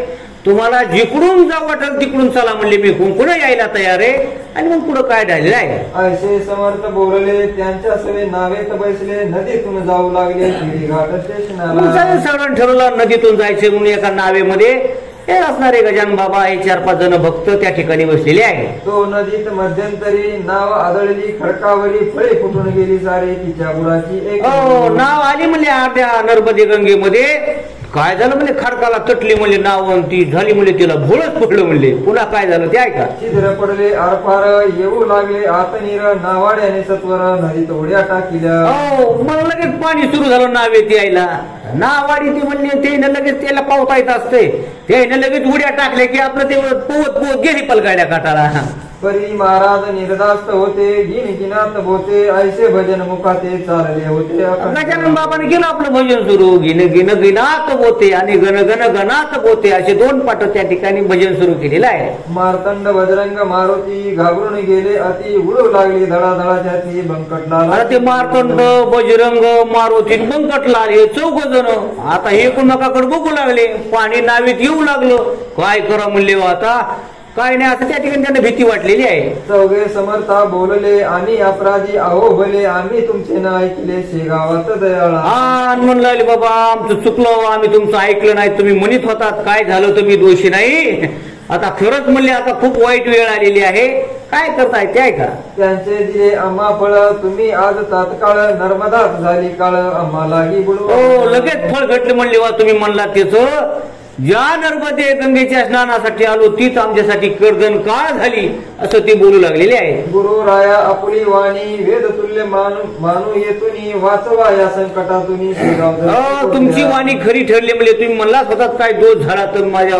तुम्हाला जिकडून जाऊ वाटेल तिकडून चला म्हणले, मी पुढे यायला तयार आहे. आणि मग पुढे काय झालेलं आहे. ऐसे समर्थ बोलले, त्यांच्या सवे नावेत बसले, नदीतून जाऊ लागले घाट स्टेशनाला. सगळं ठरवलं नदीतून जायचे म्हणून एका नावेमध्ये हे असणारे गजानन बाबा हे 4-5 जण भक्त त्या ठिकाणी बसलेले आहे. तो नदीत मध्यंतरी नाव आदळली, खडकावरी फळे फुटून गेली सारे, तिच्या बुडाची एक नाव आली म्हणले अर्ध्या नर्मदे गंगेमध्ये. काय झालं म्हणजे खडकाला तटली म्हणले नाव, ती झाली म्हणजे तिला भोळच पडलं म्हणले. पुन्हा काय झालं ते ऐका. छिद्र पडले आरपार, येऊ लागले आत नीर, नावाड्याने सत्वर नदीत उड्या टाकिल्या. मला लगेच पाणी सुरू झालं नावेत यायला. नावाडी ती म्हणले ते लगेच त्याला पावता येत असते, त्याने लगेच उड्या टाकल्या की आपलं ते पोवत पोवत गेली पलगाड्या काटाला. परी महाराज निर्धास्त होते, गिनगिनात होते, ऐसे भजन मुखाते चालले होते. गजानन बाबाने केलं आपलं भजन सुरू, गिन गिन गिनात होते आणि गण गण गणात होते, असे 2 पाठ त्या ठिकाणी भजन सुरू केलेलं आहे. मार्तंड बजरंग मारुती घाबरून गेले अति, उडू लागली धडाधडाच्या ती बंकटला. ते मार्तंड बजरंग मारुती बंकटला हे 4 जण आता एकमेकाकडे बघू लागले. पाणी नावीत येऊ लागलं, काय करा म्हणले आता काय नाही असं त्या ठिकाणी त्यांना भीती वाटलेली आहे. चौघे समर्था बोलले, आणि अपराधी अहो भले, आम्ही तुमचे न ऐकले शेगावात दयाळा. म्हणून लागले बाबा आमचं चुकलं, आम्ही तुमचं ऐकलं नाही, तुम्ही म्हणत होतात काय झालं तुम्ही दोषी नाही. आता खरंच म्हणले आता खूप वाईट वेळ आलेली आहे, काय करताय ते ऐका. त्यांचे दिले आम्हा फळ, तुम्ही आज तात्काळ नर्मदात झाली काळ, आम्हालाही बुडवा. लगेच फळ घटले म्हणले वा तुम्ही म्हणला त्याच. ज्या नर्मदे गंगेच्या स्नानासाठी आलो तीच आमच्यासाठी कर्दन काळ झाली असं ते बोलू लागलेले आहे. गुरु राया आपुली वाणी, वेद तुल्य मानू येतुनी, वाचवा या संकटातून. तुमची वाणी खरी ठरली म्हणजे तुम्ही म्हणलाच होतात काय दोष झाला तर माझ्या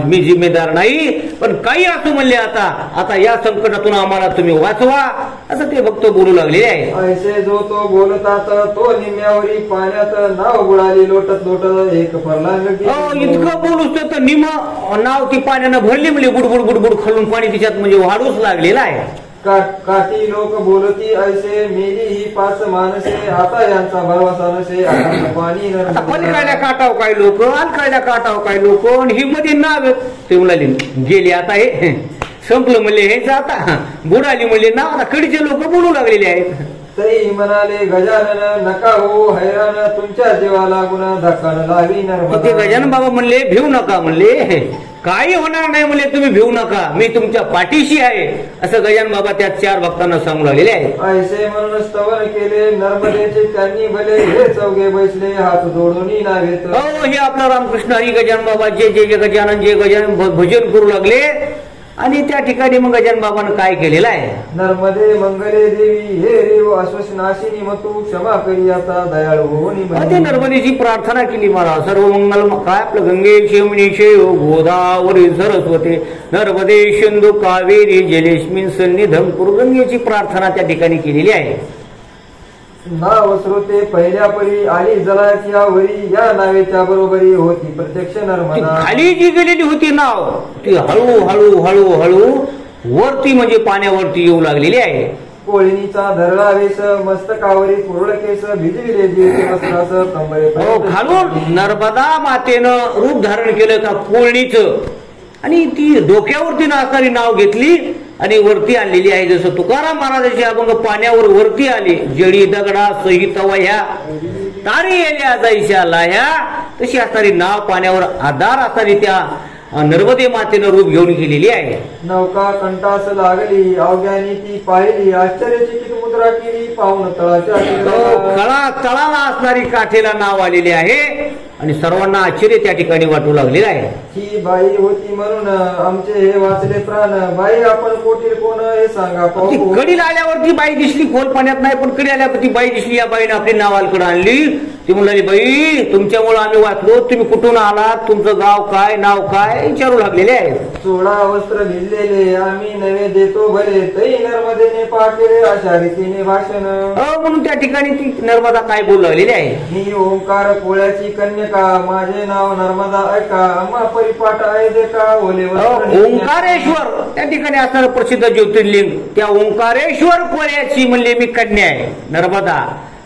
मी जिम्मेदार नाही, पण काही असो म्हणले आता या संकटातून आम्हाला तुम्ही वाचवा असं ते भक्त बोलू लागले आहे. ऐसे जो तो बोलतात तो निम्यावरी पाण्यात नाव बुडाली लोटत लोटत एक फरलांग. इतकं बोलूच तर निम नाव ती पाण्यानं भरली म्हणजे बुडबुड बुडबुड खालून पाणी तिच्यात म्हणजे वाढूच लागलेलं आहे. काठी लोक बोलती ऐसे, मेली ही 5 माणसे, आता यांचा भरवसा नसे, पाणी पलीकडल्या काटाव काय लोक, अलीकडल्या काटाव काय लोक, ही मध्ये नाव ते म्हणाले गेले आता हे संपलं म्हणले हे आता बुडाली म्हणले नाव. आता कडीचे लोक बोलू लागलेले आहेत. तरी म्हणाले गजानन नका हो हैराण, तुमच्या जीवाला गुन्हा धक्का लावी. ते गजानन बाबा म्हणले भिवू नका म्हणले, काही होणार नाही म्हणले, तुम्ही भिवू नका, मी तुमच्या पाठीशी आहे असं गजानन बाबा त्या 4 भक्तांना सांगू लागलेले आहे. ऐसे म्हणून स्तवन केले नर्मदेचे त्यांनी भले, हे चौघे बसले हात जोडून नावेत. हे आपला रामकृष्ण हरी गजानन बाबा जे गजानन भजन करू लागले. आणि त्या ठिकाणी मग गजानन बाबांना काय केलेलं आहे. नर्मदे मंगले देवी, हे रेव अश्वसनाशिनी मतू, क्षमा करी आता दयाळू होनी. ते नर्मदेची प्रार्थना केली मला, सर्व मंगल काय आपलं गंगे यमुने चैव गोदावरी सरस्वती नर्मदे सिंधू कावेरी जलेस्मिन् सन्निधम कुरु, गंगेची प्रार्थना त्या ठिकाणी केलेली आहे. नाव स्रोते पहिल्या परी आली जलाच्या वरी, या नावेच्या बरोबरी होती प्रत्यक्ष नर्मदा. खाली जी गेलेली होती नाव ती हळू हळू हळू हळू वरती म्हणजे पाण्यावरती येऊ लागलेली आहे. कोळीचा धरला वेश, मस्तकावरी पुरळ केस, भिजविले जीवचे वस्त्रास कंबरे. खालून नर्मदा मातेनं रूप धारण केलं का कोळणीचं, आणि ती डोक्यावरती नाचणारी नाव घेतली आणि वरती आणलेली आहे. जसं तुकाराम महाराजांचे अभंग पाण्यावर वरती आले, जडी दगडा सहित वह्या तारी येल्या जायच्या लाह्या, तशी असणारी नाव पाण्यावर आधार असणारी त्या नर्मदे मातेनं रूप घेऊन गेलेली आहे. नौका कंटास लागली, अवघ्यानी ती पाहिली, आश्चर्यचकित मुद्रा केली, पाहून तळाच्या तळाला असणारी काठेला नाव आलेले आहे आणि सर्वांना आश्चर्य त्या ठिकाणी वाटू लागलेलं आहे. ही बाई होती म्हणून आमचे हे वाचले प्राण, बाई आपण कोठील कोण हे सांगा. कडीला आल्यावरती बाई दिसली, खोल पाण्यात नाही पण कडी आल्यावरती बाई दिसली, या बाईने आपली नाव अलकडे आणली ती म्हणाली, बाई तुमच्यामुळे आम्ही वाचलो, तुम्ही कुठून आलात, तुमचं गाव काय, नाव काय विचारू लागलेले आहेत. सोळा वस्त्र भिजलेले आम्ही नवे देतो भले, तै नर्मदेने पाठले अशा रीतीने भाषण. म्हणून त्या ठिकाणी ती नर्मदा काय बोलू लागलेली आहे. मी ओंकार कोळ्याची कन्यका, माझे नाव नर्मदा ऐका, आम्हा परिपाठ आहे देखा ओले वस्त्र. ओंकारेश्वर त्या ठिकाणी असणारं प्रसिद्ध ज्योतिर्लिंग, त्या ओंकारेश्वर कोळ्याची म्हणले मी कन्या आहे नर्मदा,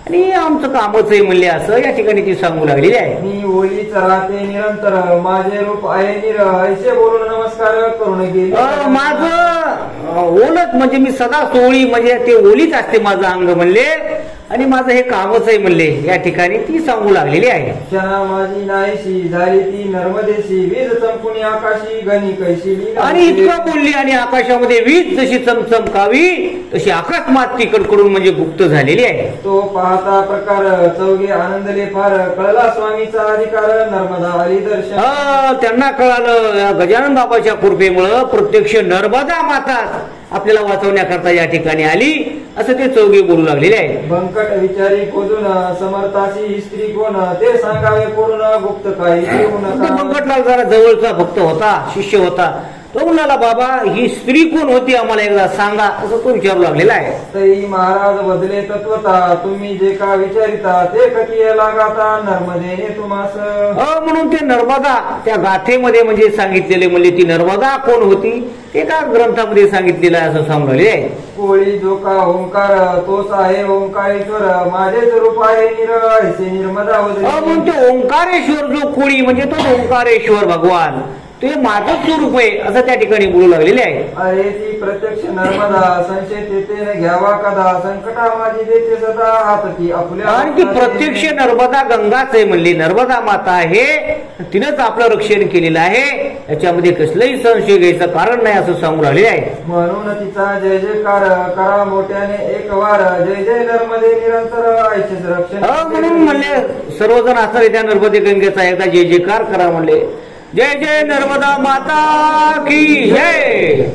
आणि आमचं कामच आहे म्हणले असं या ठिकाणी ती सांगू लागलेली आहे. मी ओलीच राहते निरंतर, माझे रूप आहे निर, ऐसे बोलून नमस्कार करून गेली. माझं ओलच म्हणजे मी सदा सोळी, म्हणजे ते ओलीच असते माझं अंग म्हणले, आणि माझं हे कामच आहे म्हणले या ठिकाणी ती सांगू लागलेली आहे. क्षणा माझी नाहीशी झाली ती नर्मदेशी, वीज चमकुनी आकाशी गणी कैशी. आणि इतकं बोलली आणि आकाशामध्ये वीज जशी चमचमकावी तशी अकस्मात तिकडकडून म्हणजे गुप्त झालेली आहे. तो पाहता प्रकार चौघे आनंदले फार, कळला स्वामीचा अधिकार नर्मदा आली दर्शन. त्यांना कळालं या गजानन बाबाच्या कृपेमुळं प्रत्यक्ष नर्मदा माता आपल्याला वाचवण्याकरता या ठिकाणी आली, असं ते चौघे बोलू लागलेले आहे. बंकट विचारी खोदून समर्थाची स्त्री कोण, ते सांगावे कोण गुप्त काही. बंकटलाल जरा जवळचा भक्त होता, शिष्य होता, तो म्हणाला, बाबा ही स्त्री कोण होती आम्हाला एकदा सांगा, असं तो विचारू लागलेला आहे. तई महाराज बदले तत्वता, तुम्ही जे का विचारिता ते कधी लागाता नर्मदेने तुम्हास. म्हणून ते नर्मदा त्या गाथेमध्ये म्हणजे सांगितलेले, म्हणजे ती नर्मदा कोण होती ते का ग्रंथामध्ये सांगितलेलं आहे असं सांगलेले आहे. कोळी जो का ओंकार तोच आहे ओंकारेश्वर, माझेच रूप आहे निर, ऐसे निर्मदा. म्हणून ते ओंकारेश्वर जो कोळी म्हणजे तो ओंकारेश्वर भगवान, ते माझं स्वरूप आहे असं त्या ठिकाणी बोलू लागलेले आहे. अरे ती प्रत्यक्ष नर्मदा, संशय तेथे घ्यावा कदा, संकटा माझी देते सदा हात ती आपल्या. आणि ती प्रत्यक्ष नर्मदा गंगाच आहे म्हणली, नर्मदा माता आहे, तिनंच आपलं रक्षण केलेलं आहे, याच्यामध्ये कसलंही संशय घ्यायचं कारण नाही असं सांगू लागले आहे. म्हणून तिचा जय जयकार करा मोठ्याने एक वार, जय जय नर्मदे निरंतर ऐचेच रक्षण. म्हणून म्हणले सर्वजण असणारे त्या नर्मदे गंगेचा एकदा जय जयकार करा म्हणले. जय जय नर्मदा माता की जय.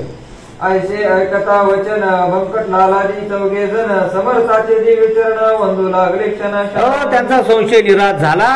ऐसे ऐकता वचन बंकट लालाजी चौघे जण, समर्थाचे दिव्य चरण वंदू लागले क्षणा. त्यांचा संशय निराश झाला,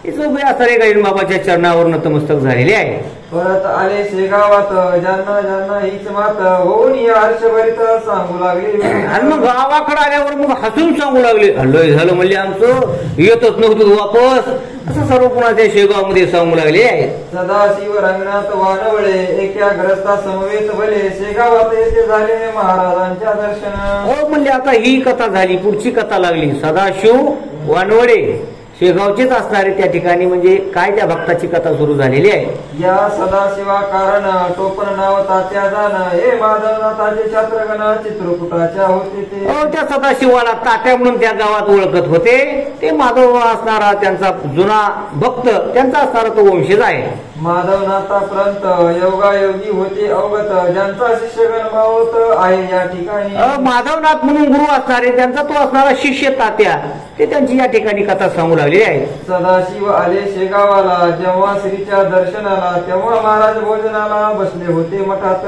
उभे असणारे गजानन बाबाच्या चरणावर नतमस्तक झालेले आहे. परत आले शेगावात, ज्यांना ज्यांना हीच मात, होऊन या हर्षभरित सांगू लागले. आणि मग गावाकडे आल्यावर मग हसून सांगू लागले, हल्लोय झालं म्हणले आमचं, येतच नव्हतं वापस, असं सर्व पुन्हा त्या शेगावमध्ये सांगू लागले आहेत. सदाशिव रंगणात वानवळे, एका ग्रस्ता समवेत भले, शेगावात येथे झाले महाराजांच्या दर्शन. म्हणले आता ही कथा झाली, पुढची कथा लागली. सदाशिव वानवडे शेगावचेच असणारे त्या ठिकाणी म्हणजे काय त्या भक्ताची कथा सुरू झालेली आहे. या सदाशिवा कारण टोपण नाव तात्या जाण, हे माधवनाथाचे छात्रगण चित्रकूटाच्या होते ते. त्या सदाशिवाला तात्या म्हणून त्या गावात ओळखत होते, ते माधव असणारा त्यांचा जुना भक्त, त्यांचा असणारा तो वंशज आहे. माधवनाथापर्यंत योगायोगी होते अवगत, ज्यांचा शिष्यगण मावत आहे या ठिकाणी. माधवनाथ म्हणून गुरु असणारे त्यांचा तो असणारा शिष्य तात्या, ते त्यांची या ठिकाणी कथा सांगू लागलेली आहे. सदाशिव आले शेगावाला, जेव्हा श्रीच्या दर्शनाला, तेव्हा महाराज भोजनाला बसले होते मठात.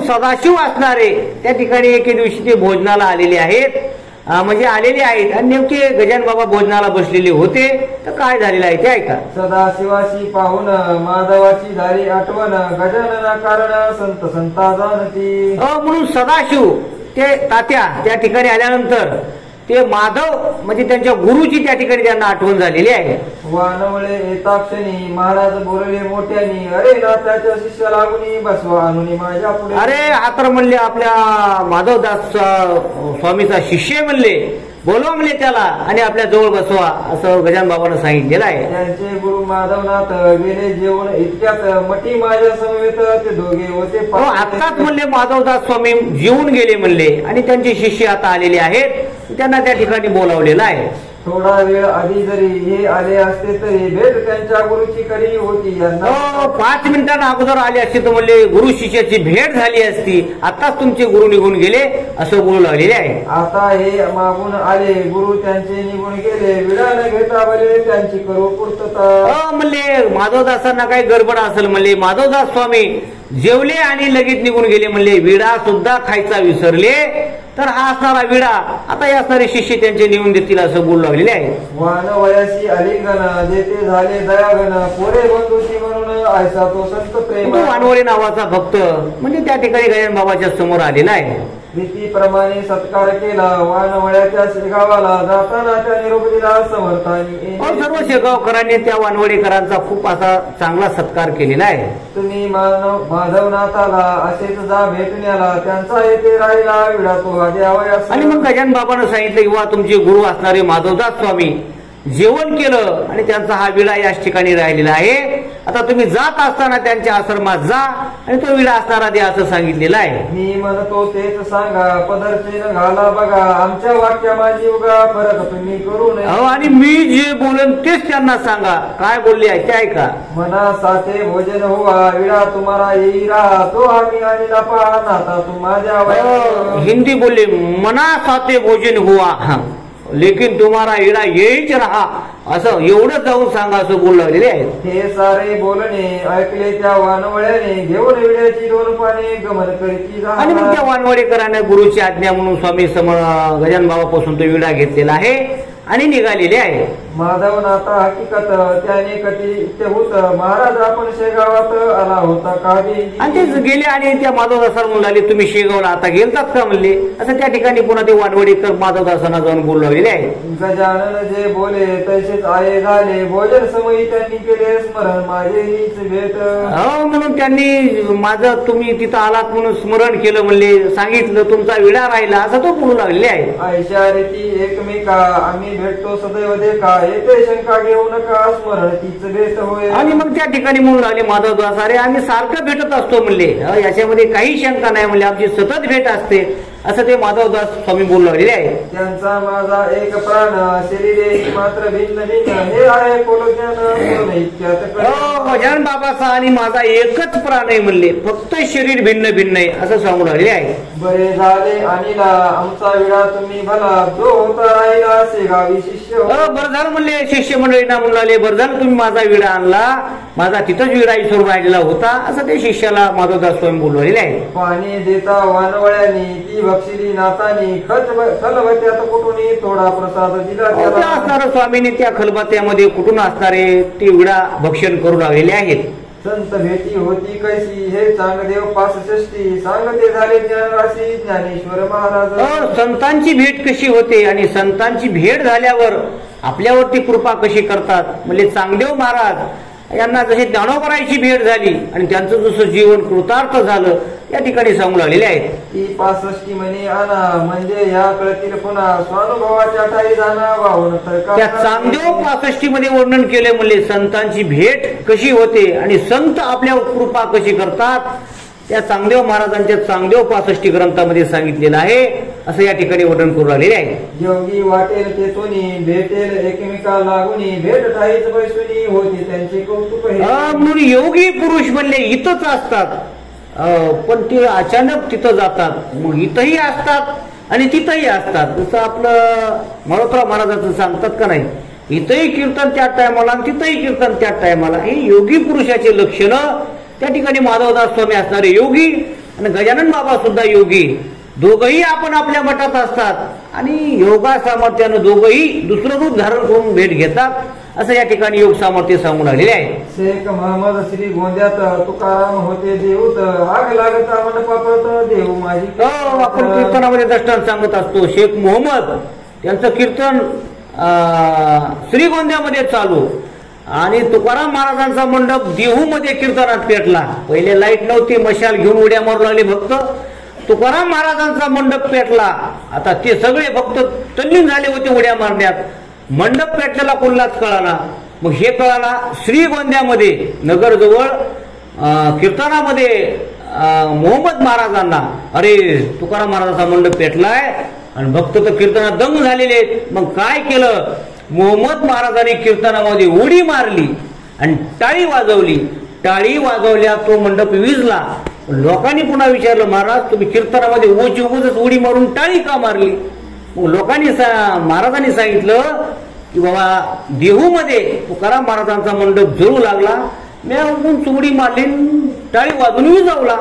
सदाशिव असणारे त्या ठिकाणी एके दिवशी ते भोजनाला आलेले आहेत, म्हणजे आलेले आहेत, आणि नेमके गजानन बाबा भोजनाला बसलेले होते. तर काय झालेलं आहे ते ऐका. सदाशिवाशी पाहून माधवाची झाली आठवण, गजानना कारण संत संता जाणती. म्हणून सदाशिव ते तात्या त्या ठिकाणी आल्यानंतर ते माधव म्हणजे त्यांच्या गुरुची त्या ठिकाणी त्यांना आठवण झालेली आहे. वानवळे येताक्षणी महाराज बोलले मोठ्यानी, अरे नाथाच्या शिष्य लागून बसवा आणून माझ्या पुढे. अरे हा तर म्हणले आपल्या माधवदास स्वामीचा शिष्य म्हणले, बोलवा म्हणले त्याला आणि आपल्या जवळ बसवा, असं गजानन बाबांना सांगितलेलं आहे. त्यांचे गुरु माधवनाथ गेले जेवण इतक्यात, मठी माझ्या समवेत ते दोघे होते. आताच म्हणले माधवदास स्वामी जेवून गेले म्हणले, आणि त्यांचे शिष्य आता आलेले आहेत, त्यांना त्या ठिकाणी बोलावलेलं आहे. थोडा वेळ आधी जरी हे आले असते तरी भेट त्यांच्या गुरुची करी होती. 5 मिनिटांना अगोदर आले असते तर म्हणले गुरु शिष्याची भेट झाली असती, आताच तुमचे गुरु निघून गेले असं बोलू लागलेले आहे. आता हे मागून आले गुरु त्यांचे निघून गेले, विडा न घेता बले त्यांची करू पूर्तता. म्हणले माधवदासांना काही गडबड असेल म्हणले, माधवदास स्वामी जेवले आणि लगेच निघून गेले. म्हणले विडा सुद्धा खायचा विसरले तर हा असणारा विडा आता हे असणारे शिष्य त्यांचे नेऊन देतील असं बोलू लागलेले आहे. वान वयाशी अलिंगन जेथे झाले दयागन पोरे बंधुशी म्हणून ऐसा तो संत प्रेम. तो वानवळे नावाचा भक्त म्हणजे त्या ठिकाणी गजानन बाबाच्या समोर आलेला आहे. रीतीप्रमाणे सत्कार केला वानवळ्याच्या शेगावाला जाताना त्या निरोप दिला समर्थानी. सर्व शेगावकरांनी त्या वानवडेकरांचा खूप असा चांगला सत्कार केलेला आहे. तुम्ही माधवनाथाला असेच जा भेटण्याला त्यांचा येथे राहिला विडा तो द्यावयास. आणि मग गजानन बाबांना सांगितलं किंवा तुमचे गुरु असणारे माधवदास स्वामी जेवण केलं आणि त्यांचा हा विडा याच ठिकाणी राहिलेला आहे. आता तुम्ही जात असताना त्यांच्या आश्रमात जा आणि तो विडा असणारा द्या असं सांगितलेलं आहे. मी म्हणतो तेच सांगा पदरचे घाला बघा आमच्या वाक्या माझी उगा फरक तुम्ही करू नये. आणि मी जे बोलेन तेच त्यांना सांगा. काय बोलले आहे ते ऐका. मना साथे भोजन हुआ विडा तुम्हाला येई राहा तो आम्ही आणला पहा नाता तू माझ्या. हिंदी बोलले मना साथे भोजन हुआ लेकिन तुम्हारा इडा येईच रहा असं एवढं जाऊन सांगा असं बोलू लागलेले आहेत. हे सारे बोलणे ऐकले त्या वानवळ्याने घेऊन विड्याची दोन पाने गमन करीत. आणि मग त्या वानवडेकरांनी गुरुची आज्ञा म्हणून स्वामी गजानन बाबापासून तो विडा घेतलेला आहे आणि निघालेले आहे. माधवनाथा हकीकत त्याने कधी होत महाराज आपण शेगावात आला होता काही. आणि ते गेले आणि त्या माधवदासाला म्हणू लागले तुम्ही शेगावला आता गेलतात का म्हणले. असं त्या ठिकाणी पुन्हा ते वानवडेकर माधवदासांना जाऊन बोलू लागलेले आहे. गजानन जे बोले तसेच आये झाले भोजन समयी त्यांनी केले स्मरण माझे हीच भेट. म्हणून त्यांनी माझं तुम्ही तिथं आलात म्हणून स्मरण केलं म्हणले सांगितलं तुमचा विडा राहिला असं तो बोलू लागलेले आहे. ऐशा रीती एकमेका आम्ही भेटतो सदैव देखा येथे शंका घेऊ नका स्मरण तीच भेट होय. आणि मग त्या ठिकाणी म्हणून लागले माधवदास अरे आम्ही सारखं भेटत असतो म्हणले याच्यामध्ये काही शंका नाही म्हणले आमची सतत भेट असते असं ते माधवदास स्वामी बोलू लागलेले आहे. त्यांचा माझा एक प्राण शरीरे मात्र भिन्न भिन्न हे आहे गजानन बाबाचा आणि माझा एकच प्राण आहे म्हणले फक्त शरीर भिन्न भिन्न आहे असं सांगू लागले आहे. बरे झाले आणला आमचा विडा तुम्ही भला जो होता राहिला शेगावी शिष्य. बरं झालं म्हणले शिष्य मंडळींना म्हणू लागले बरं झालं तुम्ही माझा विडा आणला माझा तिथंच विडा इसरून राहिलेला होता असं ते शिष्याला माधवदास स्वामी बोलू लागलेले आहे. पाणी देता वानवळ्यानी ती बक्षिली नातानी खलबत्यात कुठून थोडा प्रसाद दिला असणाऱ्या स्वामीने त्या खलबत्त्यामध्ये कुठून असणारे ते विडा भक्षण करू लागलेले आहेत. संत भेटी होती कैसी हे चांगदेव 65 सांगते झाले ज्ञानराशी ज्ञानेश्वर महाराज. संतांची भेट कशी होते आणि संतांची भेट झाल्यावर आपल्यावरती कृपा कशी करतात म्हणजे चांगदेव महाराज यांना जशी ज्ञानोबराची भेट झाली आणि त्यांचं जसं जीवन कृतार्थ झालं या ठिकाणी सांगू लागलेले आहेत. ती 65 म्हणे आणा म्हणजे या कळतील पुन्हा स्वानुभवाच्या ठाई जाणा वाहून त्या चांगदेव 65 मध्ये वर्णन केले म्हणजे संतांची भेट कशी होते आणि संत आपल्यावर कृपा कशी करतात त्या चांगदेव महाराजांच्या चांगदेव 65 ग्रंथामध्ये सांगितलेलं आहे असं या ठिकाणी वर्णन करू राहिलेले आहे. योगी वाटेल तेथुनी भेटेल एकमेका लागुनी भेट ठाईच बैसुनी होती त्यांचे कौतुक. म्हणून योगी पुरुष म्हणले इथंच असतात पण ते अचानक तिथं जातात मग इथंही असतात आणि तिथंही असतात. जसं आपलं मळोत्रा महाराजांचं सांगतात का नाही इथंही कीर्तन त्या टायमाला आणि तिथंही कीर्तन त्या टायमाला. हे योगी पुरुषाचे लक्षण त्या ठिकाणी माधवदास स्वामी असणारे योगी आणि गजानन बाबा सुद्धा योगी दोघही आपण आपल्या मठात असतात आणि योगा सामर्थ्यानं दोघही दुसरं रूप धारण करून भेट घेतात असं या ठिकाणी योग सामर्थ्य सांगून लागलेले आहे. शेख महम्मद श्री गोंद्यात तुकाराम होते देऊत आग लागता मंडपात देव माझी. आपण कीर्तनामध्ये दृष्टांत सांगत असतो शेख मोहम्मद त्यांचं कीर्तन श्रीगोंद्यामध्ये चालू आणि तुकाराम महाराजांचा मंडप देहू मध्ये कीर्तनात पेटला. पहिले लाईट नव्हती मशाल घेऊन उड्या मारू लागले भक्त. तुकाराम महाराजांचा मंडप पेटला. आता ते सगळे भक्त तल्लीन झाले होते उड्या मारण्यात. मंडप पेटलेला कोणालाच कळाला. मग हे कळाला श्रीगोंद्यामध्ये नगरजवळ कीर्तनामध्ये मोहम्मद महाराजांना अरे तुकाराम महाराजांचा मंडप पेटलाय आणि भक्त तर कीर्तनात दंग झालेले आहेत. मग काय केलं मोहम्मद महाराजांनी कीर्तनामध्ये उडी मारली आणि टाळी वाजवली. टाळी वाजवल्या तो मंडप विजला. लोकांनी पुन्हा विचारलं महाराज तुम्ही कीर्तनामध्ये उगच उडी मारून टाळी का मारली. मग लोकांनी महाराजांनी सांगितलं की बाबा देहू मध्ये तुकाराम महाराजांचा मंडप जळू लागला मी उडी मारली टाळी वाजून विजावला.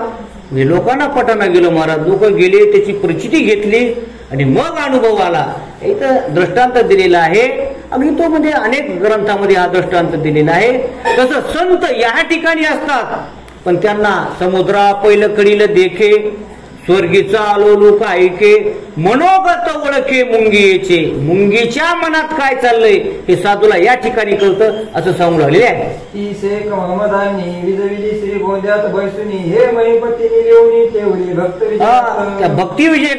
हे लोकांना पटाना गेलं महाराज. लोक गेले, त्याची परिचिती घेतली आणि मग अनुभव आला. इथं दृष्टांत दिलेला आहे. अगदी तो म्हणजे अनेक ग्रंथामध्ये हा दृष्टांत दिलेला आहे. तसं संत या ठिकाणी असतात, पण त्यांना समुद्रा पहिलं कडील देखे, स्वर्गीचा आलो लोक ऐके, मनोगत ओळखे मुंगीचे. मुंगीच्या मनात काय चाललंय हे साधूला या ठिकाणी कळतं, असं सांगू लागले आहे. ती शेख महमदांनी विजविली श्री गोंद्यात बैसुनी, हे महिपतीने लिहून ठेवली भक्त त्या भक्ती विजय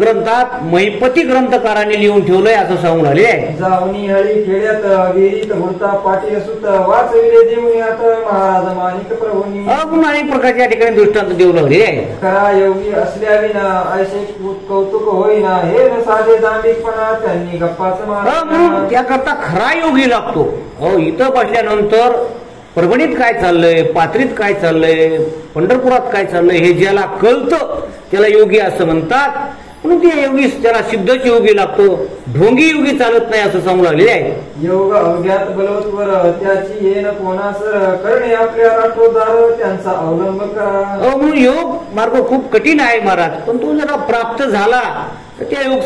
ग्रंथात महिपती ग्रंथकारांनी लिहून ठेवलंय, असं सांगू लागले आहे. जाऊनी हळी खेड्यात विहिरीत हुडता पाटील सुत, वाचविले देवण्यात महाराज माणिक प्रभूंनी. अनेक प्रकारच्या या ठिकाणी दृष्टांत देऊ लागले आहे. खरा योगी असल्या विना ऐसे कौतुक होईना, हे न साधे दांभिकपणा त्यांनी गप्पाच म्हणून त्याकरता खरा योगी लागतो. इथं बसल्यानंतर परभणीत काय चाललंय, पात्रीत काय चाललंय, पंढरपुरात काय चाललंय हे ज्याला कळतं त्याला योगी असं म्हणतात. म्हणून ते योगी त्याला सिद्धच योगी लागतो, ढोंगी योगी चालत नाही, असं सांगू लागले आहे. योग अवघ्यात बलवत्वर त्याची येण कोणासर, करणे आपल्या राठोदार त्यांचा अवलंब करा. म्हणून योग मार्ग खूप कठीण आहे महाराज, पण तो जरा प्राप्त झाला तर त्या योग